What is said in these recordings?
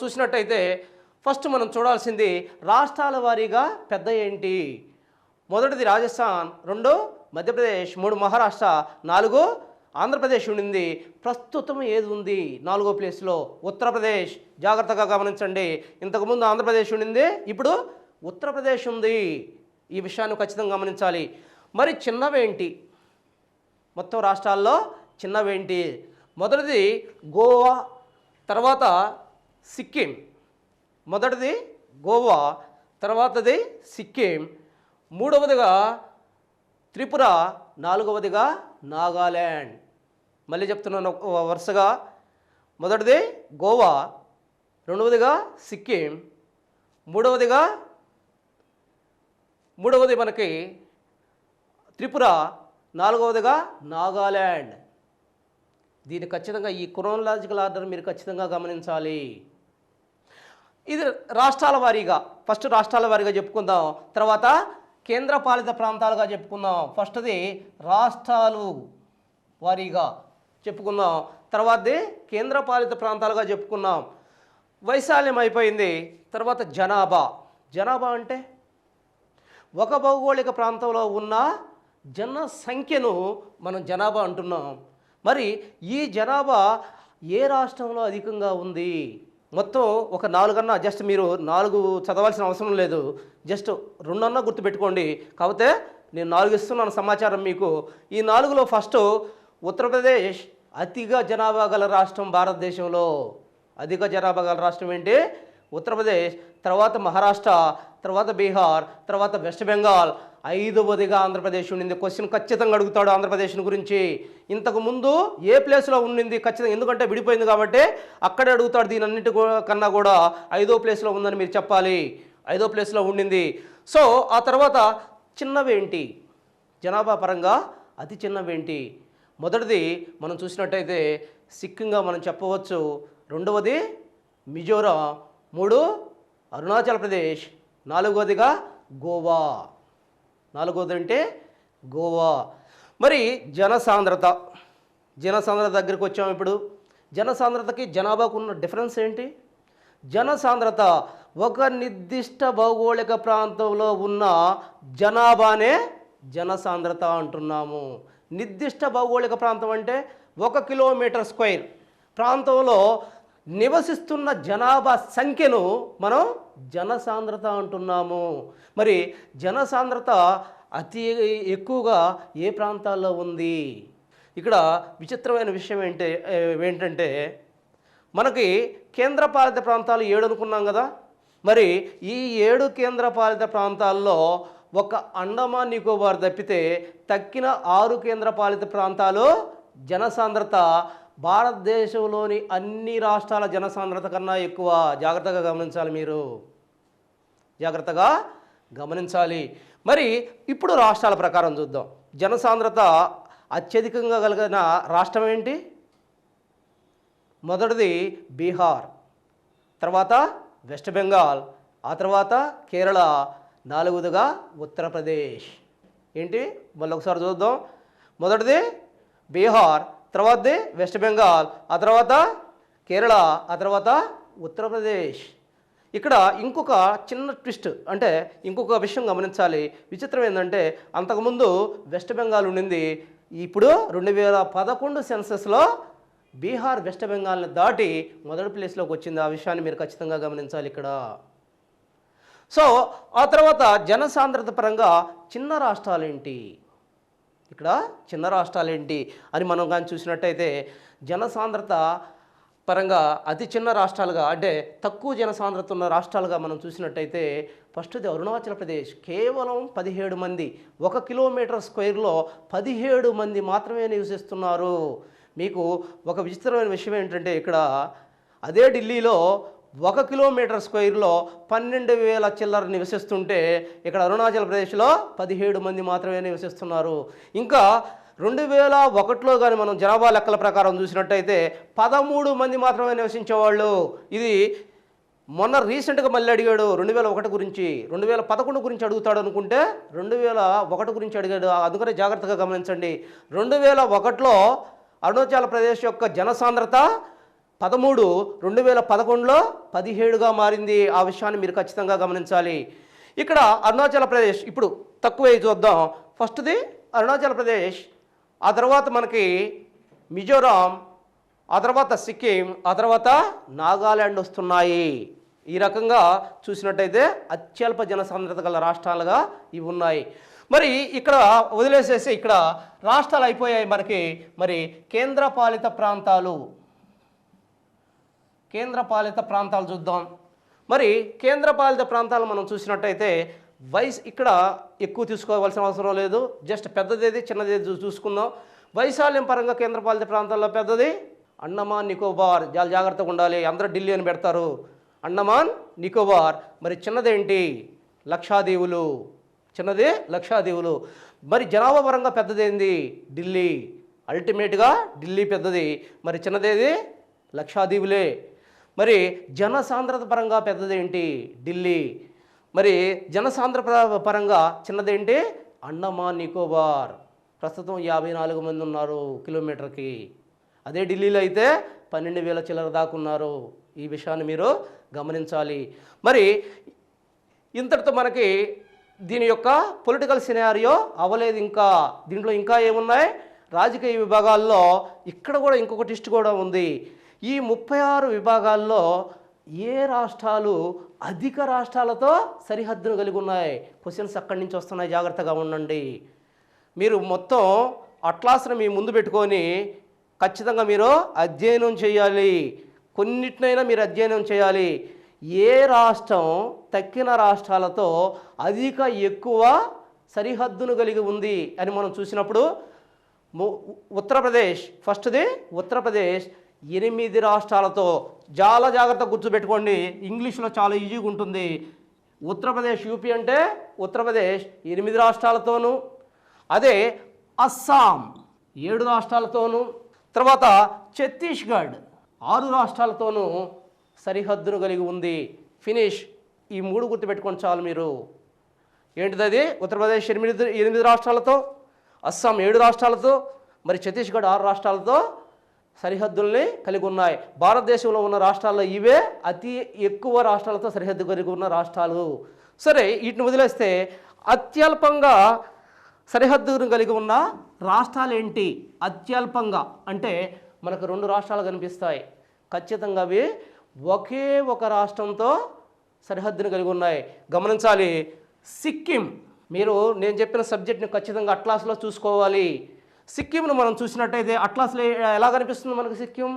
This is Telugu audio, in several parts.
చూసినట్టయితే ఫస్ట్ మనం చూడాల్సింది రాష్ట్రాల వారీగా పెద్ద ఏంటి. మొదటిది రాజస్థాన్, 2 మధ్యప్రదేశ్, 3 మహారాష్ట్ర, 4 ఆంధ్రప్రదేశ్ ఉండింది. ప్రస్తుతం ఏది ఉంది 4వ ప్లేస్లో? ఉత్తరప్రదేశ్. జాగ్రత్తగా గమనించండి, ఇంతకుముందు ఆంధ్రప్రదేశ్ ఉండింది, ఇప్పుడు ఉత్తరప్రదేశ్ ఉంది. ఈ విషయాన్ని ఖచ్చితంగా గమనించాలి. మరి చిన్నవేంటి? మొత్తం రాష్ట్రాల్లో చిన్నవేంటి? మొదటిది గోవా, తర్వాత సిక్కిం. మొదటిది గోవా, తర్వాతది సిక్కిం, మూడవదిగా త్రిపుర, 4వదిగా నాగాల్యాండ్. మళ్ళీ చెప్తున్నాను వరుసగా. మొదటిది గోవా, 2వదిగా సిక్కిం, మూడవది మనకి త్రిపుర, 4వదిగా నాగాల్యాండ్. దీన్ని ఖచ్చితంగా ఈ క్రోనలాజికల్ ఆర్డర్ మీరు ఖచ్చితంగా గమనించాలి. ఇది రాష్ట్రాల వారీగా, ఫస్ట్ రాష్ట్రాల వారీగా చెప్పుకుందాం, తర్వాత కేంద్రపాలిత ప్రాంతాలుగా చెప్పుకుందాం. ఫస్ట్ది రాష్ట్రాలు వారీగా చెప్పుకుందాం, తర్వాతది కేంద్రపాలిత ప్రాంతాలుగా చెప్పుకున్నాం. వైశాల్యం అయిపోయింది. తర్వాత జనాభా అంటే ఒక భౌగోళిక ప్రాంతంలో ఉన్న జనసంఖ్యను మనం జనాభా అంటున్నాం. మరి ఈ జనాభా ఏ రాష్ట్రంలో అధికంగా ఉంది? మొత్తం ఒక 4 అన్నా, జస్ట్ మీరు 4 చదవాల్సిన అవసరం లేదు, జస్ట్ 2 అన్నా గుర్తుపెట్టుకోండి. కాకపోతే నేను 4 ఇస్తున్నాను సమాచారం మీకు. ఈ 4లో ఫస్ట్ ఉత్తరప్రదేశ్ అతిగా జనాభా గల రాష్ట్రం భారతదేశంలో. అధిక జనాభా గల రాష్ట్రం ఏంటి? ఉత్తరప్రదేశ్, తర్వాత మహారాష్ట్ర, తర్వాత బీహార్, తర్వాత వెస్ట్ బెంగాల్, 5వదిగా ఆంధ్రప్రదేశ్ ఉండింది. క్వశ్చన్ ఖచ్చితంగా అడుగుతాడు ఆంధ్రప్రదేశ్ గురించి. ఇంతకుముందు ఏ ప్లేస్లో ఉండింది ఖచ్చితంగా, ఎందుకంటే విడిపోయింది కాబట్టి అక్కడే అడుగుతాడు. దీని అన్నిటి కన్నా కూడా 5వ ప్లేస్లో ఉందని మీరు చెప్పాలి. 5వ ప్లేస్లో ఉండింది. సో ఆ తర్వాత చిన్నవేంటి జనాభా పరంగా? అతి చిన్నవేంటి? మొదటిది మనం చూసినట్టయితే సిక్కింగా మనం చెప్పవచ్చు, 2వది మిజోరాం, 3 అరుణాచల్ ప్రదేశ్, 4వదిగా గోవా. 4వది అంటే గోవా. మరి జనసాంద్రత దగ్గరికి వచ్చాము. ఇప్పుడు జనసాంద్రతకి జనాభాకు ఉన్న డిఫరెన్స్ ఏంటి? జనసాంద్రత ఒక నిర్దిష్ట భౌగోళిక ప్రాంతంలో ఉన్న జనాభానే జనసాంద్రత అంటున్నాము. నిర్దిష్ట భౌగోళిక ప్రాంతం అంటే 1 కిలోమీటర్ స్క్వేర్ ప్రాంతంలో నివసిస్తున్న జనాభా సంఖ్యను మనం జనసాంద్రత అంటున్నాము. మరి జనసాంద్రత అతి ఎక్కువగా ఏ ప్రాంతాల్లో ఉంది? ఇక్కడ విచిత్రమైన విషయం ఏంటంటే మనకి కేంద్రపాలిత ప్రాంతాలు 7 అనుకున్నాం కదా. మరి ఈ 7 కేంద్రపాలిత ప్రాంతాల్లో ఒక అండమాన్ నికోబార్ తప్పితే తక్కిన 6 కేంద్రపాలిత ప్రాంతాలు జనసాంద్రత భారతదేశంలోని అన్ని రాష్ట్రాల జనసాంద్రత కన్నా ఎక్కువ. జాగ్రత్తగా గమనించాలి, మీరు జాగ్రత్తగా గమనించాలి. మరి ఇప్పుడు రాష్ట్రాల ప్రకారం చూద్దాం. జనసాంద్రత అత్యధికంగా కలిగిన రాష్ట్రం ఏంటి? మొదటిది బీహార్, తర్వాత వెస్ట్ బెంగాల్, ఆ తర్వాత కేరళ, 4వదిగా ఉత్తరప్రదేశ్. ఏంటి మళ్ళీ ఒకసారి చూద్దాం. మొదటిది బీహార్, తర్వాతది వెస్ట్ బెంగాల్, ఆ తర్వాత కేరళ, ఆ తర్వాత ఉత్తరప్రదేశ్. ఇక్కడ ఇంకొక చిన్న ట్విస్ట్, అంటే ఇంకొక విషయం గమనించాలి. విచిత్రం ఏంటంటే అంతకుముందు వెస్ట్ బెంగాల్ ఉండింది, ఇప్పుడు 2011 సెన్సస్లో బీహార్ వెస్ట్ బెంగాల్ని దాటి మొదటి ప్లేస్లోకి వచ్చింది. ఆ విషయాన్ని మీరు ఖచ్చితంగా గమనించాలి ఇక్కడ. సో ఆ తర్వాత జనసాంద్రత పరంగా చిన్న రాష్ట్రాలేంటి? ఇక్కడ చిన్న రాష్ట్రాలేంటి అని మనం కానీ చూసినట్టయితే జనసాంద్రత పరంగా అతి చిన్న రాష్ట్రాలుగా, అంటే తక్కువ జనసాంద్రత ఉన్న రాష్ట్రాలుగా మనం చూసినట్టయితే ఫస్ట్ది అరుణాచల్ ప్రదేశ్. కేవలం 17 మంది, 1 కిలోమీటర్ స్క్వేర్లో 17 మంది మాత్రమే నివసిస్తున్నారు. మీకు ఒక విచిత్రమైన విషయం ఏంటంటే ఇక్కడ అదే ఢిల్లీలో 1 కిలోమీటర్ స్క్వేర్లో 12,000 చిల్లర నివసిస్తుంటే ఇక్కడ అరుణాచల్ ప్రదేశ్లో 17 మంది మాత్రమే నివసిస్తున్నారు. ఇంకా 2001లో కానీ మనం జనాభా లెక్కల ప్రకారం చూసినట్టయితే 13 మంది మాత్రమే నివసించేవాళ్ళు. ఇది మొన్న రీసెంట్గా మళ్ళీ అడిగాడు 2001 గురించి, 2011 గురించి అడుగుతాడు అనుకుంటే 2001 గురించి అడిగాడు. అందుకనే జాగ్రత్తగా గమనించండి. 2001లో అరుణాచల్ ప్రదేశ్ యొక్క జనసాంద్రత 13 2011లో 17గా మారింది. ఆ విషయాన్ని మీరు ఖచ్చితంగా గమనించాలి. ఇక్కడ అరుణాచల్ ప్రదేశ్ ఇప్పుడు తక్కువే చూద్దాం. ఫస్ట్ది అరుణాచల్ ప్రదేశ్, ఆ తర్వాత మనకి మిజోరాం, ఆ తర్వాత సిక్కిం, ఆ తర్వాత నాగాల్యాండ్ వస్తున్నాయి. ఈ రకంగా చూసినట్టయితే అత్యల్ప జనసాంద్రత గల రాష్ట్రాలుగా ఇవి ఉన్నాయి. మరి ఇక్కడ వదిలేసేసి ఇక్కడ రాష్ట్రాలు అయిపోయాయి మనకి. మరి కేంద్రపాలిత ప్రాంతాలు చూద్దాం. మరి కేంద్రపాలిత ప్రాంతాలు మనం చూసినట్టయితే ఇక్కడ ఎక్కువ తీసుకోవాల్సిన అవసరం లేదు. జస్ట్ పెద్దదేది చిన్నదేది చూసుకుందాం. వైశాల్యం పరంగా కేంద్రపాలిత ప్రాంతాల్లో పెద్దది అండమాన్ నికోబార్. చాలా జాగ్రత్తగా ఉండాలి, అందరూ ఢిల్లీ అని పెడతారు. అండమాన్ నికోబార్. మరి చిన్నదేంటి? లక్షాదీవులు. చిన్నది లక్షాదీవులు. మరి జనాభా పరంగా పెద్దదేంది? ఢిల్లీ. అల్టిమేట్గా ఢిల్లీ పెద్దది. మరి చిన్నదేది? లక్షాదీవులే. మరి జనసాంద్రత పరంగా పెద్దదేంటి? ఢిల్లీ. మరి జనసాంద్రత పరంగా చిన్నదేంటి? అండమాన్ నికోబార్. ప్రస్తుతం 54 మంది ఉన్నారు కిలోమీటర్కి. అదే ఢిల్లీలో అయితే 12,000 చిల్లర దాకా ఉన్నారు. ఈ విషయాన్ని మీరు గమనించాలి. మరి ఇంతటితో మనకి దీని యొక్క పొలిటికల్ సినారియో అవ్వలేదు. ఇంకా దీంట్లో ఇంకా ఏమున్నాయి? రాజకీయ విభాగాల్లో ఇక్కడ కూడా ఇంకొక ట్విస్ట్ కూడా ఉంది. ఈ 36 విభాగాల్లో ఏ రాష్ట్రాలు అధిక రాష్ట్రాలతో సరిహద్దును కలిగి ఉన్నాయి? క్వశ్చన్స్ అక్కడి నుంచి వస్తున్నాయి, జాగ్రత్తగా ఉండండి. మీరు మొత్తం అట్లాస్ను మీ ముందు పెట్టుకొని ఖచ్చితంగా మీరు అధ్యయనం చేయాలి. కొన్నిటినైనా మీరు అధ్యయనం చేయాలి. ఏ రాష్ట్రం తక్కిన రాష్ట్రాలతో ఎక్కువ సరిహద్దును కలిగి ఉంది అని మనం చూసినప్పుడు ఉత్తరప్రదేశ్. ఫస్ట్ది ఉత్తరప్రదేశ్ 8 రాష్ట్రాలతో. చాలా జాగ్రత్తగా గుర్తుపెట్టుకోండి, ఇంగ్లీష్లో చాలా ఈజీగా ఉంటుంది. ఉత్తరప్రదేశ్, యూపీ అంటే ఉత్తరప్రదేశ్ 8 రాష్ట్రాలతోనూ, అదే అస్సాం 7 రాష్ట్రాలతోనూ, తర్వాత ఛత్తీస్గఢ్ 6 రాష్ట్రాలతోనూ సరిహద్దును కలిగి ఉంది. ఫినిష్. ఈ 3 గుర్తుపెట్టుకొని చాలు మీరు. ఏంటిది అది? ఉత్తరప్రదేశ్ 8 రాష్ట్రాలతో, అస్సాం 7 రాష్ట్రాలతో, మరి ఛత్తీస్గఢ్ 6 రాష్ట్రాలతో సరిహద్దుల్ని కలిగి ఉన్నాయి. భారతదేశంలో ఉన్న రాష్ట్రాల్లో ఇవే అతి ఎక్కువ రాష్ట్రాలతో సరిహద్దు కలిగి ఉన్న రాష్ట్రాలు. సరే, వీటిని వదిలేస్తే అత్యల్పంగా సరిహద్దును కలిగి ఉన్న రాష్ట్రాలు ఏంటి? అత్యల్పంగా అంటే మనకు 2 రాష్ట్రాలు కనిపిస్తాయి. ఖచ్చితంగా అవి ఒకే ఒక రాష్ట్రంతో సరిహద్దును కలిగి ఉన్నాయి. గమనించాలి. సిక్కిం. మీరు నేను చెప్పిన సబ్జెక్ట్ని ఖచ్చితంగా అట్లాస్లో చూసుకోవాలి. సిక్కింను మనం చూసినట్టయితే అట్లాస్లో ఎలా కనిపిస్తుంది మనకు? సిక్కిం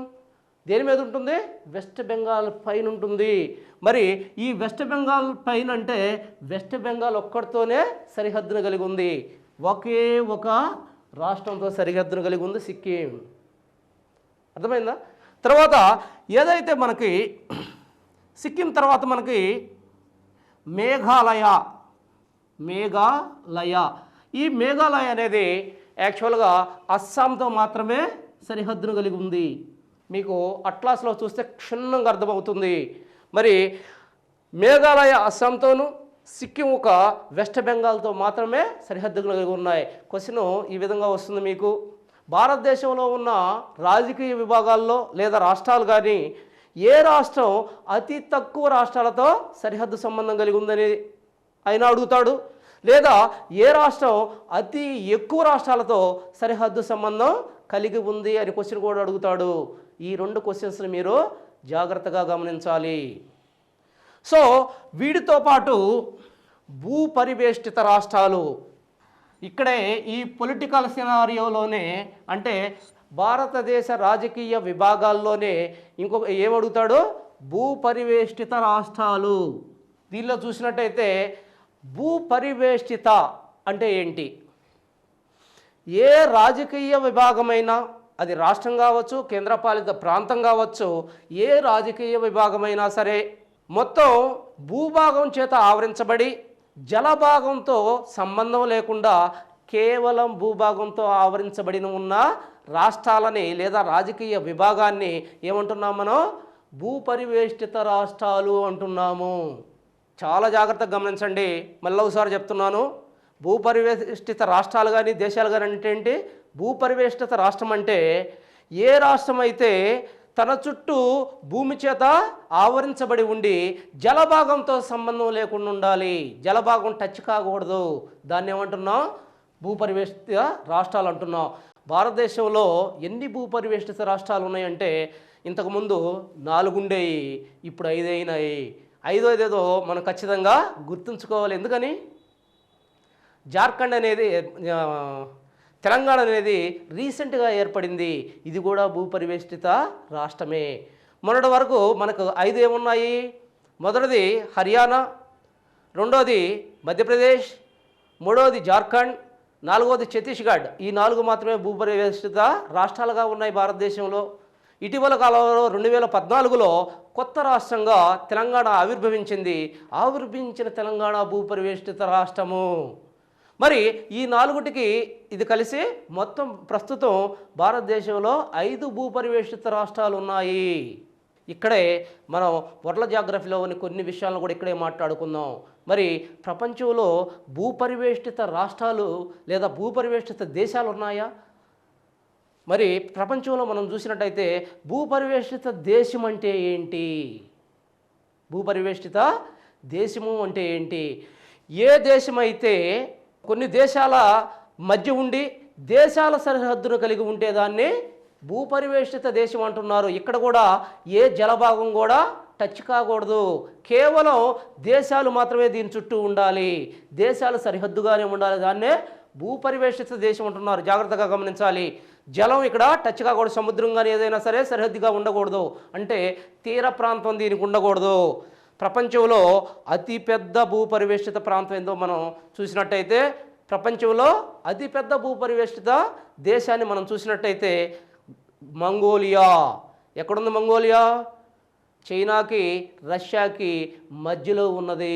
దేని మీద ఉంటుంది? వెస్ట్ బెంగాల్ పైన ఉంటుంది. మరి ఈ వెస్ట్ బెంగాల్ పైన అంటే వెస్ట్ బెంగాల్ ఒక్కడితోనే సరిహద్దును కలిగి ఉంది. ఒకే ఒక రాష్ట్రంతో సరిహద్దును కలిగి ఉంది సిక్కిం. అర్థమైందా? తర్వాత ఏదైతే మనకి సిక్కిం తర్వాత మనకి మేఘాలయ. ఈ మేఘాలయ అనేది యాక్చువల్గా అస్సాంతో మాత్రమే సరిహద్దును కలిగి ఉంది. మీకు అట్లాస్లో చూస్తే క్షుణ్ణంగా అర్థమవుతుంది. మరి మేఘాలయ అస్సాంతోనూ, సిక్కిం ఒక వెస్ట్ బెంగాల్తో మాత్రమే సరిహద్దులు కలిగి ఉన్నాయి. క్వశ్చన్ ఈ విధంగా వస్తుంది మీకు. భారతదేశంలో ఉన్న రాజకీయ విభాగాల్లో లేదా రాష్ట్రాలు కానీ ఏ రాష్ట్రం అతి తక్కువ రాష్ట్రాలతో సరిహద్దు సంబంధం కలిగి ఉందని ఆయన అడుగుతాడు, లేదా ఏ రాష్ట్రం అతి ఎక్కువ రాష్ట్రాలతో సరిహద్దు సంబంధం కలిగి ఉంది అని క్వశ్చన్ కూడా అడుగుతాడు. ఈ 2 క్వశ్చన్స్ని మీరు జాగ్రత్తగా గమనించాలి. సో వీటితో పాటు భూపరివేష్టిత రాష్ట్రాలు. ఇక్కడే ఈ పొలిటికల్ సినారియోలోనే అంటే భారతదేశ రాజకీయ విభాగాల్లోనే ఇంకొక ఏమడుగుతాడు? భూపరివేష్టిత రాష్ట్రాలు. దీనిలో చూసినట్టయితే భూపరివేష్టిత అంటే ఏంటి? ఏ రాజకీయ విభాగమైనా, అది రాష్ట్రం కావచ్చు, కేంద్రపాలిత ప్రాంతం కావచ్చు, ఏ రాజకీయ విభాగమైనా సరే మొత్తం భూభాగం చేత ఆవరించబడి జలభాగంతో సంబంధం లేకుండా కేవలం భూభాగంతో ఆవరించబడిన ఉన్న రాష్ట్రాలని లేదా రాజకీయ విభాగాన్ని ఏమంటున్నాం మనం? భూపరివేష్టిత రాష్ట్రాలు అంటున్నాము. చాలా జాగ్రత్తగా గమనించండి. మళ్ళీ ఒకసారి చెప్తున్నాను. భూపరివేష్టిత రాష్ట్రాలు కానీ దేశాలు కానీ అంటే ఏంటి? భూపరివేష్టిత రాష్ట్రం అంటే ఏ రాష్ట్రం అయితే తన చుట్టూ భూమి చేత ఆవరించబడి ఉండి జలభాగంతో సంబంధం లేకుండా ఉండాలి. జలభాగం టచ్ కాకూడదు. దాన్ని ఏమంటున్నాం? భూపరివేష్టిత రాష్ట్రాలు అంటున్నాం. భారతదేశంలో ఎన్ని భూపరివేష్టిత రాష్ట్రాలు ఉన్నాయంటే ఇంతకుముందు 4 ఉండేవి, ఇప్పుడు 5 అయినాయి. 5వదేదో మనం ఖచ్చితంగా గుర్తుంచుకోవాలి. ఎందుకని? జార్ఖండ్ అనేది తెలంగాణ అనేది రీసెంట్గా ఏర్పడింది. ఇది కూడా భూపరివేష్టిత రాష్ట్రమే. మొన్నటి వరకు మనకు 5 ఏమున్నాయి? మొదటిది హర్యానా, రెండోది మధ్యప్రదేశ్, మూడవది జార్ఖండ్, 4వది ఛత్తీస్గఢ్. ఈ 4 మాత్రమే భూపరివేష్టిత రాష్ట్రాలుగా ఉన్నాయి భారతదేశంలో. ఇటీవల కాలంలో 2014లో కొత్త రాష్ట్రంగా తెలంగాణ ఆవిర్భవించింది. ఆవిర్భవించిన తెలంగాణ భూపరివేష్టిత రాష్ట్రము. మరి ఈ 4టికి ఇది కలిసి మొత్తం ప్రస్తుతం భారతదేశంలో 5 భూపరివేష్టిత రాష్ట్రాలు ఉన్నాయి. ఇక్కడే మనం వరల్డ్ జాగ్రఫీలోని కొన్ని విషయాలను కూడా ఇక్కడే మాట్లాడుకుందాం. మరి ప్రపంచంలో భూపరివేష్టిత రాష్ట్రాలు లేదా భూపరివేష్టిత దేశాలు ఉన్నాయా? మరి ప్రపంచంలో మనం చూసినట్టయితే భూపరివేష్టిత దేశం అంటే ఏంటి? భూపరివేష్టిత దేశము అంటే ఏంటి? ఏ దేశమైతే కొన్ని దేశాల మధ్య ఉండి దేశాల సరిహద్దును కలిగి ఉంటే దాన్ని భూపరివేష్టిత దేశం అంటున్నారు. ఇక్కడ కూడా ఏ జలభాగం కూడా టచ్ కాకూడదు. కేవలం దేశాలు మాత్రమే దీని చుట్టూ ఉండాలి. దేశాలు సరిహద్దుగానే ఉండాలి. దాన్నే భూపరివేష్టిత దేశం అంటున్నారు. జాగ్రత్తగా గమనించాలి. జలం ఇక్కడ టచ్ కాకూడదు. సముద్రం కానీ ఏదైనా సరే సరిహద్దుగా ఉండకూడదు. అంటే తీర ప్రాంతం దీనికి ఉండకూడదు. ప్రపంచంలో అతిపెద్ద భూపరివేష్టిత ప్రాంతం ఏందో మనం చూసినట్టయితే, ప్రపంచంలో అతిపెద్ద భూపరివేష్టిత దేశాన్ని మనం చూసినట్టయితే మంగోలియా. ఎక్కడుంది మంగోలియా? చైనాకి రష్యాకి మధ్యలో ఉన్నది.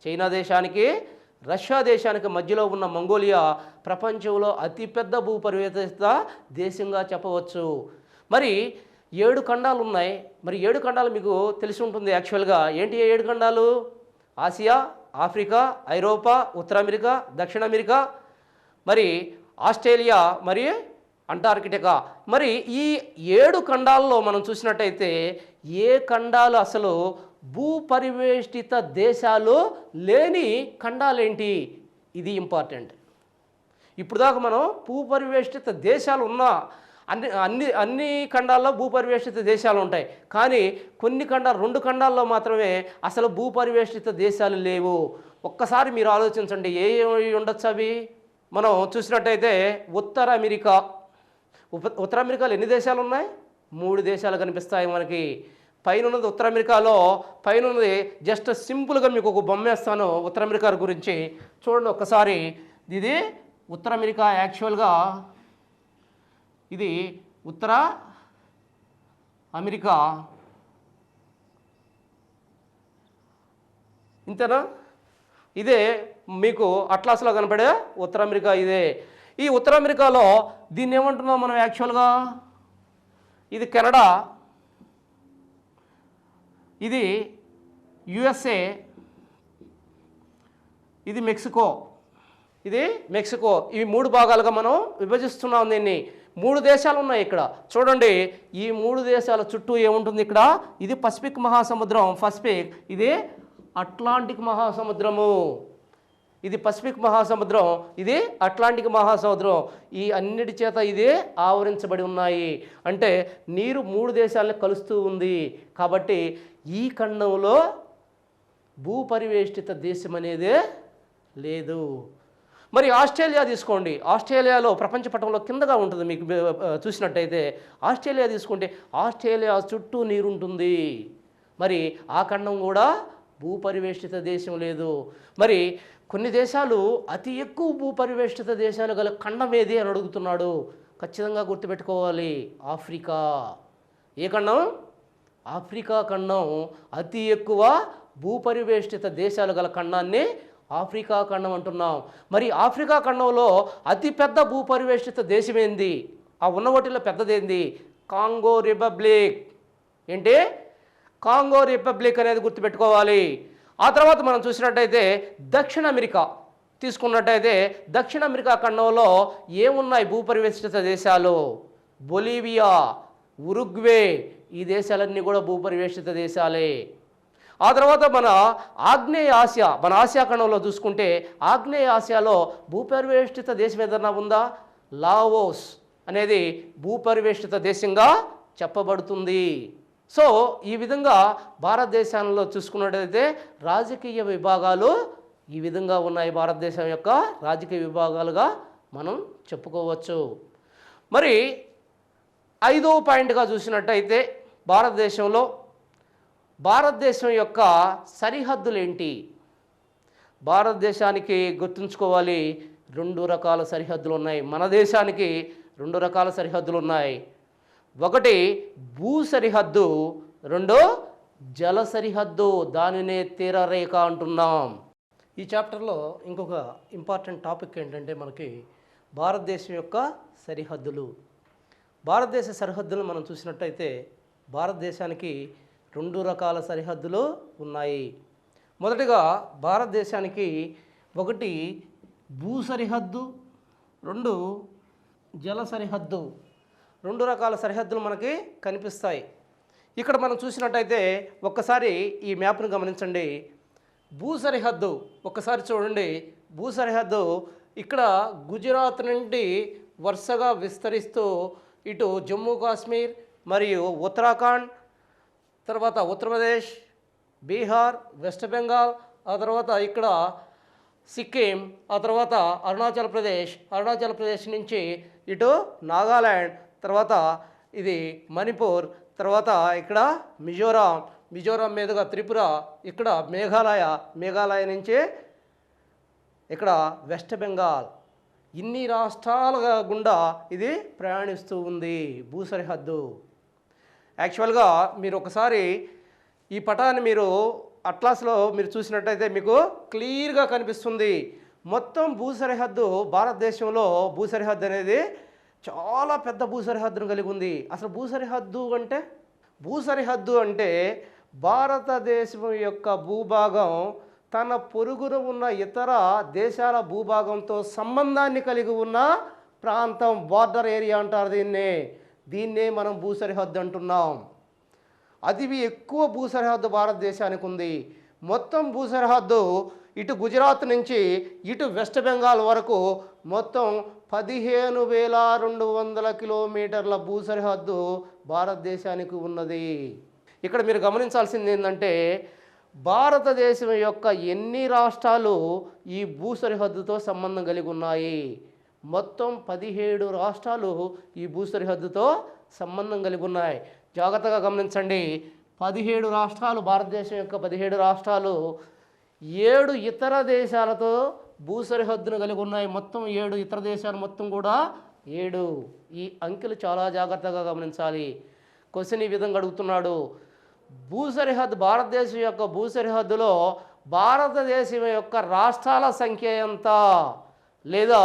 చైనా దేశానికి రష్యా దేశానికి మధ్యలో ఉన్న మంగోలియా ప్రపంచంలో అతిపెద్ద భూపరివేష్టిత దేశంగా చెప్పవచ్చు. మరి 7 ఖండాలు ఉన్నాయి. మరి 7 ఖండాలు మీకు తెలిసి ఉంటుంది యాక్చువల్గా. ఏంటి 7 ఖండాలు? ఆసియా, ఆఫ్రికా, ఐరోపా, ఉత్తర అమెరికా, దక్షిణ అమెరికా, మరి ఆస్ట్రేలియా, మరి అంటార్కిటికా. మరి ఈ 7 ఖండాల్లో మనం చూసినట్టయితే ఏ ఖండాలు అసలు భూపరివేష్టిత దేశాలు లేని ఖండాలేంటి? ఇది ఇంపార్టెంట్. ఇప్పుడు దాకా మనం భూపరివేష్టిత దేశాలు ఉన్న అన్ని ఖండాల్లో భూపరివేష్టిత దేశాలు ఉంటాయి. కానీ కొన్ని ఖండాలు 2 ఖండాల్లో మాత్రమే అసలు భూపరివేష్టిత దేశాలు లేవు. ఒక్కసారి మీరు ఆలోచించండి, ఏ ఉండొచ్చు అవి? మనం చూసినట్టయితే ఉత్తర అమెరికా. ఉత్తర అమెరికాలో ఎన్ని దేశాలు ఉన్నాయి? 3 దేశాలు కనిపిస్తాయి మనకి. పైన ఉన్నది ఉత్తర అమెరికాలో, పైన ఉన్నది జస్ట్ సింపుల్గా మీకు ఒక బొమ్మ వేస్తాను ఉత్తర అమెరికా గురించి చూడండి ఒక్కసారి. ఇది ఉత్తర అమెరికా. యాక్చువల్గా ఇది ఉత్తర అమెరికా. ఇంతేనా? ఇదే మీకు అట్లాస్లో కనపడే ఉత్తర అమెరికా ఇదే. ఈ ఉత్తర అమెరికాలో దీన్ని ఏమంటున్నాం మనం యాక్చువల్గా? ఇది కెనడా, ఇది యుఎస్ఏ, ఇది మెక్సికో, ఇది మెక్సికో. ఇవి 3 భాగాలుగా మనం విభజిస్తున్నాం దీన్ని. 3 దేశాలు ఉన్నాయి ఇక్కడ. చూడండి, ఈ 3 దేశాల చుట్టూ ఏముంటుంది ఇక్కడ? ఇది పసిఫిక్ మహాసముద్రం, పసిఫిక్. ఇది అట్లాంటిక్ మహాసముద్రము. ఇది పసిఫిక్ మహాసముద్రం, ఇది అట్లాంటిక్ మహాసముద్రం. ఈ అన్నిటి చేత ఇది ఆవరించబడి ఉన్నాయి. అంటే నీరు 3 దేశాలను కలుస్తూ ఉంది. కాబట్టి ఈ ఖండంలో భూపరివేష్టిత దేశం అనేదే లేదు. మరి ఆస్ట్రేలియా తీసుకోండి. ఆస్ట్రేలియాలో ప్రపంచ పటంలో కిందగా ఉంటుంది. మీకు చూసినట్టయితే ఆస్ట్రేలియా తీసుకుంటే ఆస్ట్రేలియా చుట్టూ నీరుంటుంది. మరి ఆ ఖండం కూడా భూపరివేష్టిత దేశం లేదు. మరి కొన్ని దేశాలు అతి ఎక్కువ భూపరివేష్టిత దేశాలు గల ఖండం ఏది అని అడుగుతున్నాడు. ఖచ్చితంగా గుర్తుపెట్టుకోవాలి, ఆఫ్రికా. ఏ ఖండం? ఆఫ్రికా ఖండం. అతి ఎక్కువ భూపరివేష్టిత దేశాలు గల ఖండాన్ని ఆఫ్రికా ఖండం అంటున్నాం. మరి ఆఫ్రికా ఖండంలో అతిపెద్ద భూపరివేష్టిత దేశం ఏంది? ఆ ఉన్న వాటిలో పెద్దదేంది? Congo Republic. ఏంటి? కాంగో రిపబ్లిక్ అనేది గుర్తుపెట్టుకోవాలి. ఆ తర్వాత మనం చూసినట్టయితే దక్షిణ అమెరికా తీసుకున్నట్టయితే దక్షిణ అమెరికా ఖండంలో ఏమున్నాయి భూపరివేష్టిత దేశాలు? బొలీవియా, ఉరుగ్వే, ఈ దేశాలన్నీ కూడా భూపరివేష్టిత దేశాలే. ఆ తర్వాత మన ఆగ్నేయ ఆసియా, మన ఆసియా ఖండంలో చూసుకుంటే ఆగ్నేయ ఆసియాలో భూపరివేష్టిత దేశం ఏదన్నా ఉందా? లావోస్ అనేది భూపరివేష్టిత దేశంగా చెప్పబడుతుంది. సో ఈ విధంగా భారతదేశంలో చూసుకున్నట్టయితే రాజకీయ విభాగాలు ఈ విధంగా ఉన్నాయి. భారతదేశం యొక్క రాజకీయ విభాగాలుగా మనం చెప్పుకోవచ్చు. మరి 5వ పాయింట్గా చూసినట్టయితే భారతదేశం యొక్క సరిహద్దులు ఏంటి? భారతదేశానికి గుర్తుంచుకోవాలి, 2 రకాల సరిహద్దులు ఉన్నాయి. మన దేశానికి 2 రకాల సరిహద్దులు ఉన్నాయి. ఒకటి భూ సరిహద్దు, 2 జల సరిహద్దు, దానినే తీరరేఖ అంటున్నాం. ఈ చాప్టర్లో ఇంకొక ఇంపార్టెంట్ టాపిక్ ఏంటంటే మనకి భారతదేశం యొక్క సరిహద్దులు. భారతదేశ సరిహద్దులు మనం చూసినట్టయితే భారతదేశానికి 2 రకాల సరిహద్దులు ఉన్నాయి. మొదటిగా భారతదేశానికి ఒకటి భూ సరిహద్దు, 2 జల సరిహద్దు. 2 రకాల సరిహద్దులు మనకి కనిపిస్తాయి. ఇక్కడ మనం చూసినట్టయితే ఒక్కసారి ఈ మ్యాప్ను గమనించండి. భూ సరిహద్దు ఒక్కసారి చూడండి. భూ సరిహద్దు ఇక్కడ గుజరాత్ నుండి వరుసగా విస్తరిస్తూ ఇటు జమ్మూ కాశ్మీర్ మరియు ఉత్తరాఖండ్, తర్వాత ఉత్తరప్రదేశ్, బీహార్, వెస్ట్ బెంగాల్, ఆ తర్వాత ఇక్కడ సిక్కిం, ఆ తర్వాత అరుణాచల్ ప్రదేశ్ నుంచి ఇటు నాగాల్యాండ్, తర్వాత ఇది మణిపూర్, తర్వాత ఇక్కడ మిజోరాం మీదుగా త్రిపుర, ఇక్కడ మేఘాలయ నుంచి ఇక్కడ వెస్ట్ బెంగాల్, ఇన్ని రాష్ట్రాల గుండా ఇది ప్రయాణిస్తూ ఉంది భూ సరిహద్దు. యాక్చువల్గా మీరు ఒకసారి ఈ పటాన్ని మీరు అట్లాస్లో మీరు చూసినట్టయితే మీకు క్లియర్గా కనిపిస్తుంది. మొత్తం భూ సరిహద్దు, భారతదేశంలో భూ సరిహద్దు అనేది చాలా పెద్ద భూ సరిహద్దును కలిగి ఉంది. అసలు భూ సరిహద్దు అంటే భారతదేశం యొక్క భూభాగం తన పొరుగున ఉన్న ఇతర దేశాల భూభాగంతో సంబంధాన్ని కలిగి ఉన్న ప్రాంతం, బార్డర్ ఏరియా అంటారు దీన్నే మనం భూ సరిహద్దు అంటున్నాం. అది ఎక్కువ భూ సరిహద్దు భారతదేశానికి ఉంది. మొత్తం భూ సరిహద్దు ఇటు గుజరాత్ నుంచి ఇటు వెస్ట్ బెంగాల్ వరకు మొత్తం 15,200 కిలోమీటర్ల భూ సరిహద్దు భారతదేశానికి ఉన్నది. ఇక్కడ మీరు గమనించాల్సింది ఏంటంటే భారతదేశం యొక్క ఎన్ని రాష్ట్రాలు ఈ భూ సరిహద్దుతో సంబంధం కలిగి ఉన్నాయి? మొత్తం 17 రాష్ట్రాలు ఈ భూ సరిహద్దుతో సంబంధం కలిగి ఉన్నాయి. జాగ్రత్తగా గమనించండి. 17 రాష్ట్రాలు, భారతదేశం యొక్క 17 రాష్ట్రాలు 7 ఇతర దేశాలతో భూ సరిహద్దును కలిగి ఉన్నాయి. మొత్తం 7 ఇతర దేశాలు, మొత్తం కూడా 7. ఈ అంకెలు చాలా జాగ్రత్తగా గమనించాలి. క్వశ్చన్ ఈ విధంగా అడుగుతున్నాడు. భారతదేశం యొక్క భూ సరిహద్దులో భారతదేశం యొక్క రాష్ట్రాల సంఖ్య ఎంత? లేదా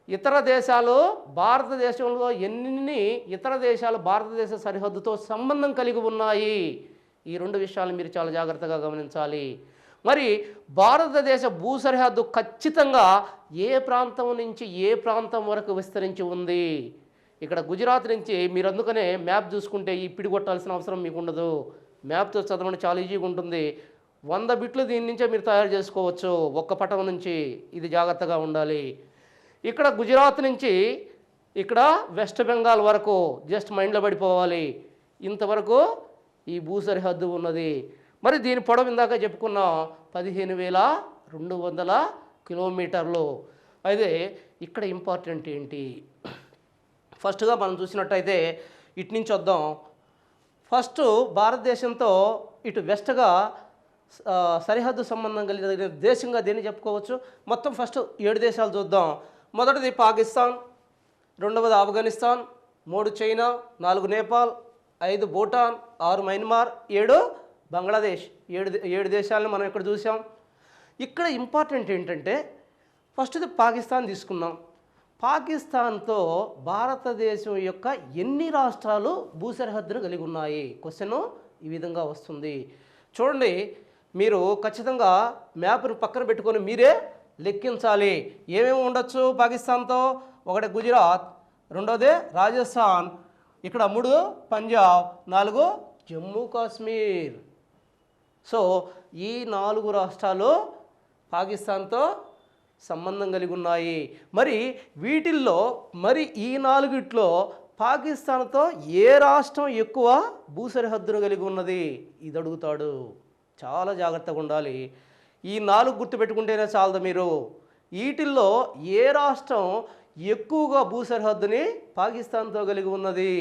ఇతర దేశాలు భారతదేశంలో ఎన్ని ఇతర దేశాలు భారతదేశ సరిహద్దుతో సంబంధం కలిగి ఉన్నాయి? ఈ 2 విషయాలు మీరు చాలా జాగ్రత్తగా గమనించాలి. మరి భారతదేశ భూ సరిహద్దు ఖచ్చితంగా ఏ ప్రాంతం నుంచి ఏ ప్రాంతం వరకు విస్తరించి ఉంది? ఇక్కడ గుజరాత్ నుంచి మీరు అందుకనే మ్యాప్ చూసుకుంటే ఈ పిడి కొట్టాల్సిన అవసరం మీకు ఉండదు. మ్యాప్తో చదవడం చాలా ఈజీగా ఉంటుంది. 100 బిట్లు దీని నుంచే మీరు తయారు చేసుకోవచ్చు ఒక్క పటం నుంచి. ఇది జాగ్రత్తగా ఉండాలి. ఇక్కడ గుజరాత్ నుంచి ఇక్కడ వెస్ట్ బెంగాల్ వరకు జస్ట్ మైండ్లో పడిపోవాలి. ఇంతవరకు ఈ భూ సరిహద్దు ఉన్నది. మరి దీని పొడవు ఇందాక చెప్పుకున్నాం 15,200 కిలోమీటర్లు. అయితే ఇక్కడ ఇంపార్టెంట్ ఏంటి? ఫస్ట్గా మనం చూసినట్టయితే ఇటు నుంచి వద్దాం. ఫస్ట్ భారతదేశంతో ఇటు వెస్ట్గా సరిహద్దు సంబంధం కలిగిన దేశంగా దేన్ని చెప్పుకోవచ్చు? మొత్తం ఫస్ట్ 7 దేశాలు చూద్దాం. మొదటిది పాకిస్తాన్, రెండవది ఆఫ్ఘనిస్తాన్, 3 చైనా, 4 నేపాల్, 5 భూటాన్, 6 మయన్మార్, 7 బంగ్లాదేశ్. 7 దేశాలను మనం ఇక్కడ చూసాం. ఇక్కడ ఇంపార్టెంట్ ఏంటంటే ఫస్ట్ది పాకిస్తాన్ తీసుకున్నాం. పాకిస్తాన్తో భారతదేశం యొక్క ఎన్ని రాష్ట్రాలు భూ సరిహద్దును కలిగి ఉన్నాయి? క్వశ్చన్ ఈ విధంగా వస్తుంది. చూడండి, మీరు ఖచ్చితంగా మ్యాప్ను పక్కన పెట్టుకొని మీరే లెక్కించాలి. ఏమేమి ఉండొచ్చు పాకిస్తాన్తో? ఒకటి గుజరాత్, రెండోది రాజస్థాన్, ఇక్కడ 3 పంజాబ్, 4 జమ్మూ కాశ్మీర్. సో ఈ 4 రాష్ట్రాలు పాకిస్తాన్తో సంబంధం కలిగి ఉన్నాయి. మరి వీటిల్లో ఈ 4గిట్లో పాకిస్తాన్తో ఏ రాష్ట్రం ఎక్కువ భూ సరిహద్దును కలిగి ఉన్నది, ఇది అడుగుతాడు. చాలా జాగ్రత్తగా ఉండాలి. ఈ 4 గుర్తుపెట్టుకుంటేనే చాలదు మీరు. వీటిల్లో ఏ రాష్ట్రం ఎక్కువగా భూ సరిహద్దుని పాకిస్తాన్తో కలిగి ఉన్నది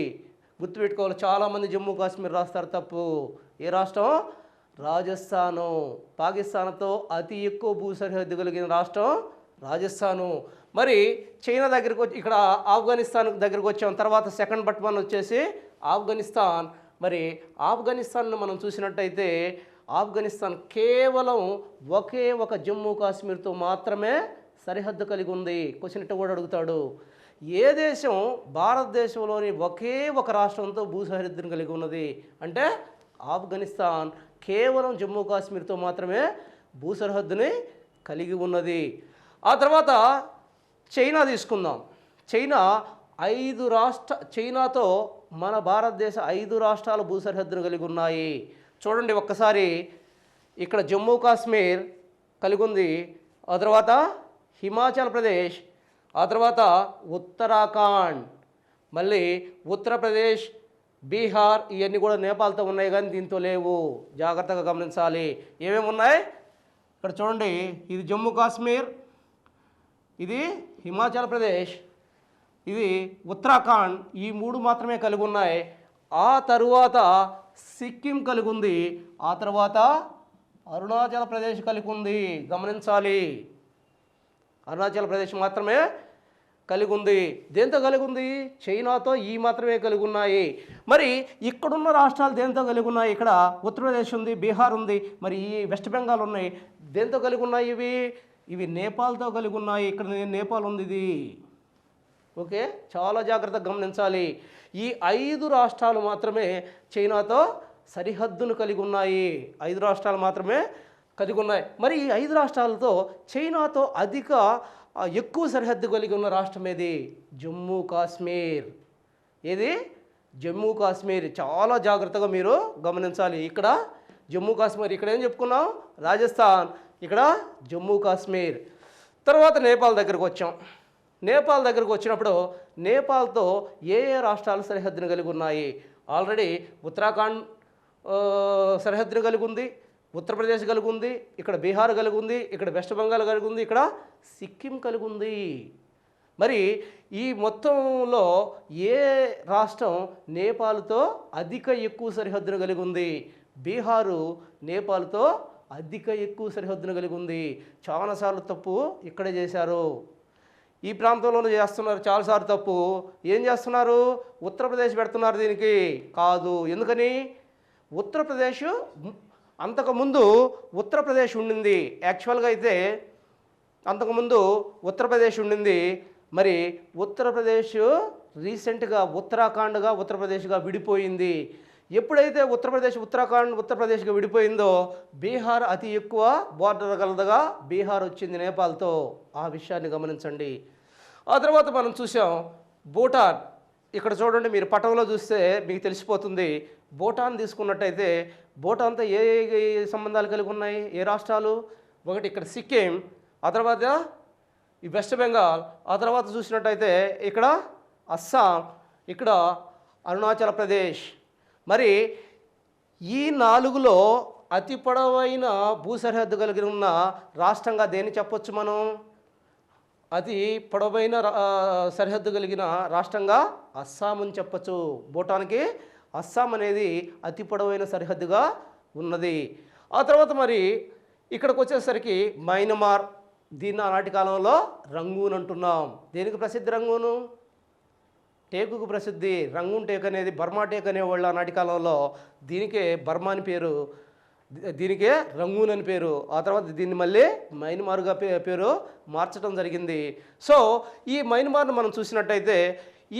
గుర్తుపెట్టుకోవాలి. చాలామంది జమ్మూ కాశ్మీర్ రాస్తారు, తప్పు. ఏ రాష్ట్రం? రాజస్థాను. పాకిస్తాన్తో అతి ఎక్కువ భూ సరిహద్దు కలిగిన రాష్ట్రం రాజస్థాను. మరి చైనా దగ్గరికి వచ్చి ఇక్కడ ఆఫ్ఘనిస్తాన్ దగ్గరికి వచ్చాం. తర్వాత సెకండ్ బట్మన్ వచ్చేసి ఆఫ్ఘనిస్తాన్. మరి ఆఫ్ఘనిస్తాన్ను మనం చూసినట్టయితే ఆఫ్ఘనిస్తాన్ కేవలం ఒకే ఒక జమ్మూ కాశ్మీర్తో మాత్రమే సరిహద్దు కలిగి ఉంది. క్వశ్చన్ ఇట్ట కూడా అడుగుతాడు. ఏ దేశం భారతదేశంలోని ఒకే ఒక రాష్ట్రంతో భూ సరిహద్దును కలిగి ఉన్నది అంటే ఆఫ్ఘనిస్తాన్ కేవలం జమ్మూ కాశ్మీర్తో మాత్రమే భూ సరిహద్దుని కలిగి ఉన్నది. ఆ తర్వాత చైనా తీసుకుందాం. చైనాతో మన భారతదేశ 5 రాష్ట్రాలు భూ సరిహద్దును కలిగి ఉన్నాయి. చూడండి ఒక్కసారి, ఇక్కడ జమ్మూ కాశ్మీర్ కలిగి ఉంది, ఆ తర్వాత హిమాచల్ ప్రదేశ్, ఆ తర్వాత ఉత్తరాఖండ్, మళ్ళీ ఉత్తరప్రదేశ్, బీహార్, ఇవన్నీ కూడా నేపాల్తో ఉన్నాయి కానీ దీంతో లేవు. జాగ్రత్తగా గమనించాలి. ఏమేమి ఉన్నాయి ఇక్కడ చూడండి. ఇది జమ్మూ కాశ్మీర్, ఇది హిమాచల్ ప్రదేశ్, ఇది ఉత్తరాఖండ్. ఈ 3 మాత్రమే కలిగి ఉన్నాయి. ఆ తరువాత సిక్కిం కలిగి ఉంది, ఆ తర్వాత అరుణాచల్ ప్రదేశ్ కలిగి ఉంది. గమనించాలి, అరుణాచల్ ప్రదేశ్ మాత్రమే కలిగి ఉంది. దేంతో కలిగి ఉంది? చైనాతో ఈ మాత్రమే కలిగి ఉన్నాయి. మరి ఇక్కడున్న రాష్ట్రాలు దేంతో కలిగి ఉన్నాయి? ఇక్కడ ఉత్తరప్రదేశ్ ఉంది, బీహార్ ఉంది, మరి ఈ వెస్ట్ బెంగాల్ ఉన్నాయి. దేంతో కలిగి ఉన్నాయి? ఇవి నేపాల్తో కలిగి ఉన్నాయి. ఇక్కడ నేపాల్ ఉంది ఇది. ఓకే, చాలా జాగ్రత్తగా గమనించాలి. ఈ 5 రాష్ట్రాలు మాత్రమే చైనాతో సరిహద్దును కలిగి ఉన్నాయి. 5 రాష్ట్రాలు మాత్రమే కలిగి ఉన్నాయి. మరి ఈ 5 రాష్ట్రాలతో చైనాతో ఎక్కువ సరిహద్దు కలిగి ఉన్న రాష్ట్రం ఏది? జమ్మూ కాశ్మీర్. ఏది? జమ్మూ కాశ్మీర్. చాలా జాగ్రత్తగా మీరు గమనించాలి. ఇక్కడ జమ్మూ కాశ్మీర్, ఇక్కడ ఏం చెప్పుకున్నాం? రాజస్థాన్, ఇక్కడ జమ్మూ కాశ్మీర్. తర్వాత నేపాల్ దగ్గరకు వచ్చాం. నేపాల్ దగ్గరకు వచ్చినప్పుడు నేపాల్తో ఏ రాష్ట్రాలు సరిహద్దును కలిగి ఉన్నాయి? ఆల్రెడీ ఉత్తరాఖండ్ సరిహద్దును కలిగి ఉంది, ఉత్తరప్రదేశ్ కలిగి ఉంది, ఇక్కడ బీహార్ కలిగి ఉంది, ఇక్కడ వెస్ట్ బెంగాల్ కలిగి ఉంది, ఇక్కడ సిక్కిం కలిగి ఉంది. మరి ఈ మొత్తంలో ఏ రాష్ట్రం నేపాల్తో ఎక్కువ సరిహద్దును కలిగి ఉంది? బీహారు నేపాల్తో ఎక్కువ సరిహద్దును కలిగి ఉంది. చాలాసార్లు తప్పు ఇక్కడే చేశారు. ఈ ప్రాంతంలోనే చేస్తున్నారు చాలాసార్లు తప్పు. ఏం చేస్తున్నారు? ఉత్తరప్రదేశ్ పెడుతున్నారు దీనికి. కాదు. ఎందుకని? ఉత్తరప్రదేశ్ అంతకుముందు ఉత్తరప్రదేశ్ ఉండింది. యాక్చువల్గా అయితే అంతకుముందు ఉత్తరప్రదేశ్ ఉండింది. మరి ఉత్తరప్రదేశ్ రీసెంట్గా ఉత్తరప్రదేశ్గా విడిపోయింది. ఎప్పుడైతే ఉత్తరప్రదేశ్గా విడిపోయిందో బీహార్ అతి ఎక్కువ బోర్డర్ గలదుగా బీహార్ వచ్చింది నేపాల్తో. ఆ విషయాన్ని గమనించండి. ఆ తర్వాత మనం చూసాం భూటాన్. ఇక్కడ చూడండి, మీరు పటంలో చూస్తే మీకు తెలిసిపోతుంది. భూటాన్ తీసుకున్నట్టయితే భూటాన్తో ఏ సంబంధాలు కలిగి ఉన్నాయి? ఏ రాష్ట్రాలు? ఒకటి ఇక్కడ సిక్కిం, ఆ తర్వాత ఈ వెస్ట్ బెంగాల్, ఆ తర్వాత చూసినట్టయితే ఇక్కడ అస్సాం, ఇక్కడ అరుణాచల్ ప్రదేశ్. మరి ఈ 4లో అతి పొడవైన భూ సరిహద్దు కలిగి ఉన్న రాష్ట్రంగా దేన్ని చెప్పొచ్చు మనం? అతి పొడవైన సరిహద్దు కలిగిన రాష్ట్రంగా అస్సాం అని చెప్పచ్చు. భూటాన్కి అస్సాం అనేది అతి పొడవైన సరిహద్దుగా ఉన్నది. ఆ తర్వాత మరి ఇక్కడికి వచ్చేసరికి మయన్మార్, దీన్ని ఆనాటి కాలంలో రంగూన్ అంటున్నాం. దేనికి ప్రసిద్ధి రంగూను? టేకుకు ప్రసిద్ధి. రంగూన్ టేక్ అనేది బర్మా టేక్ అనేవాళ్ళు ఆనాటి కాలంలో. దీనికే బర్మా అని పేరు, దీనికే రంగూన్ అని పేరు. ఆ తర్వాత దీన్ని మళ్ళీ మయన్మార్గా పేరు మార్చడం జరిగింది. సో ఈ మయన్మార్ను మనం చూసినట్టయితే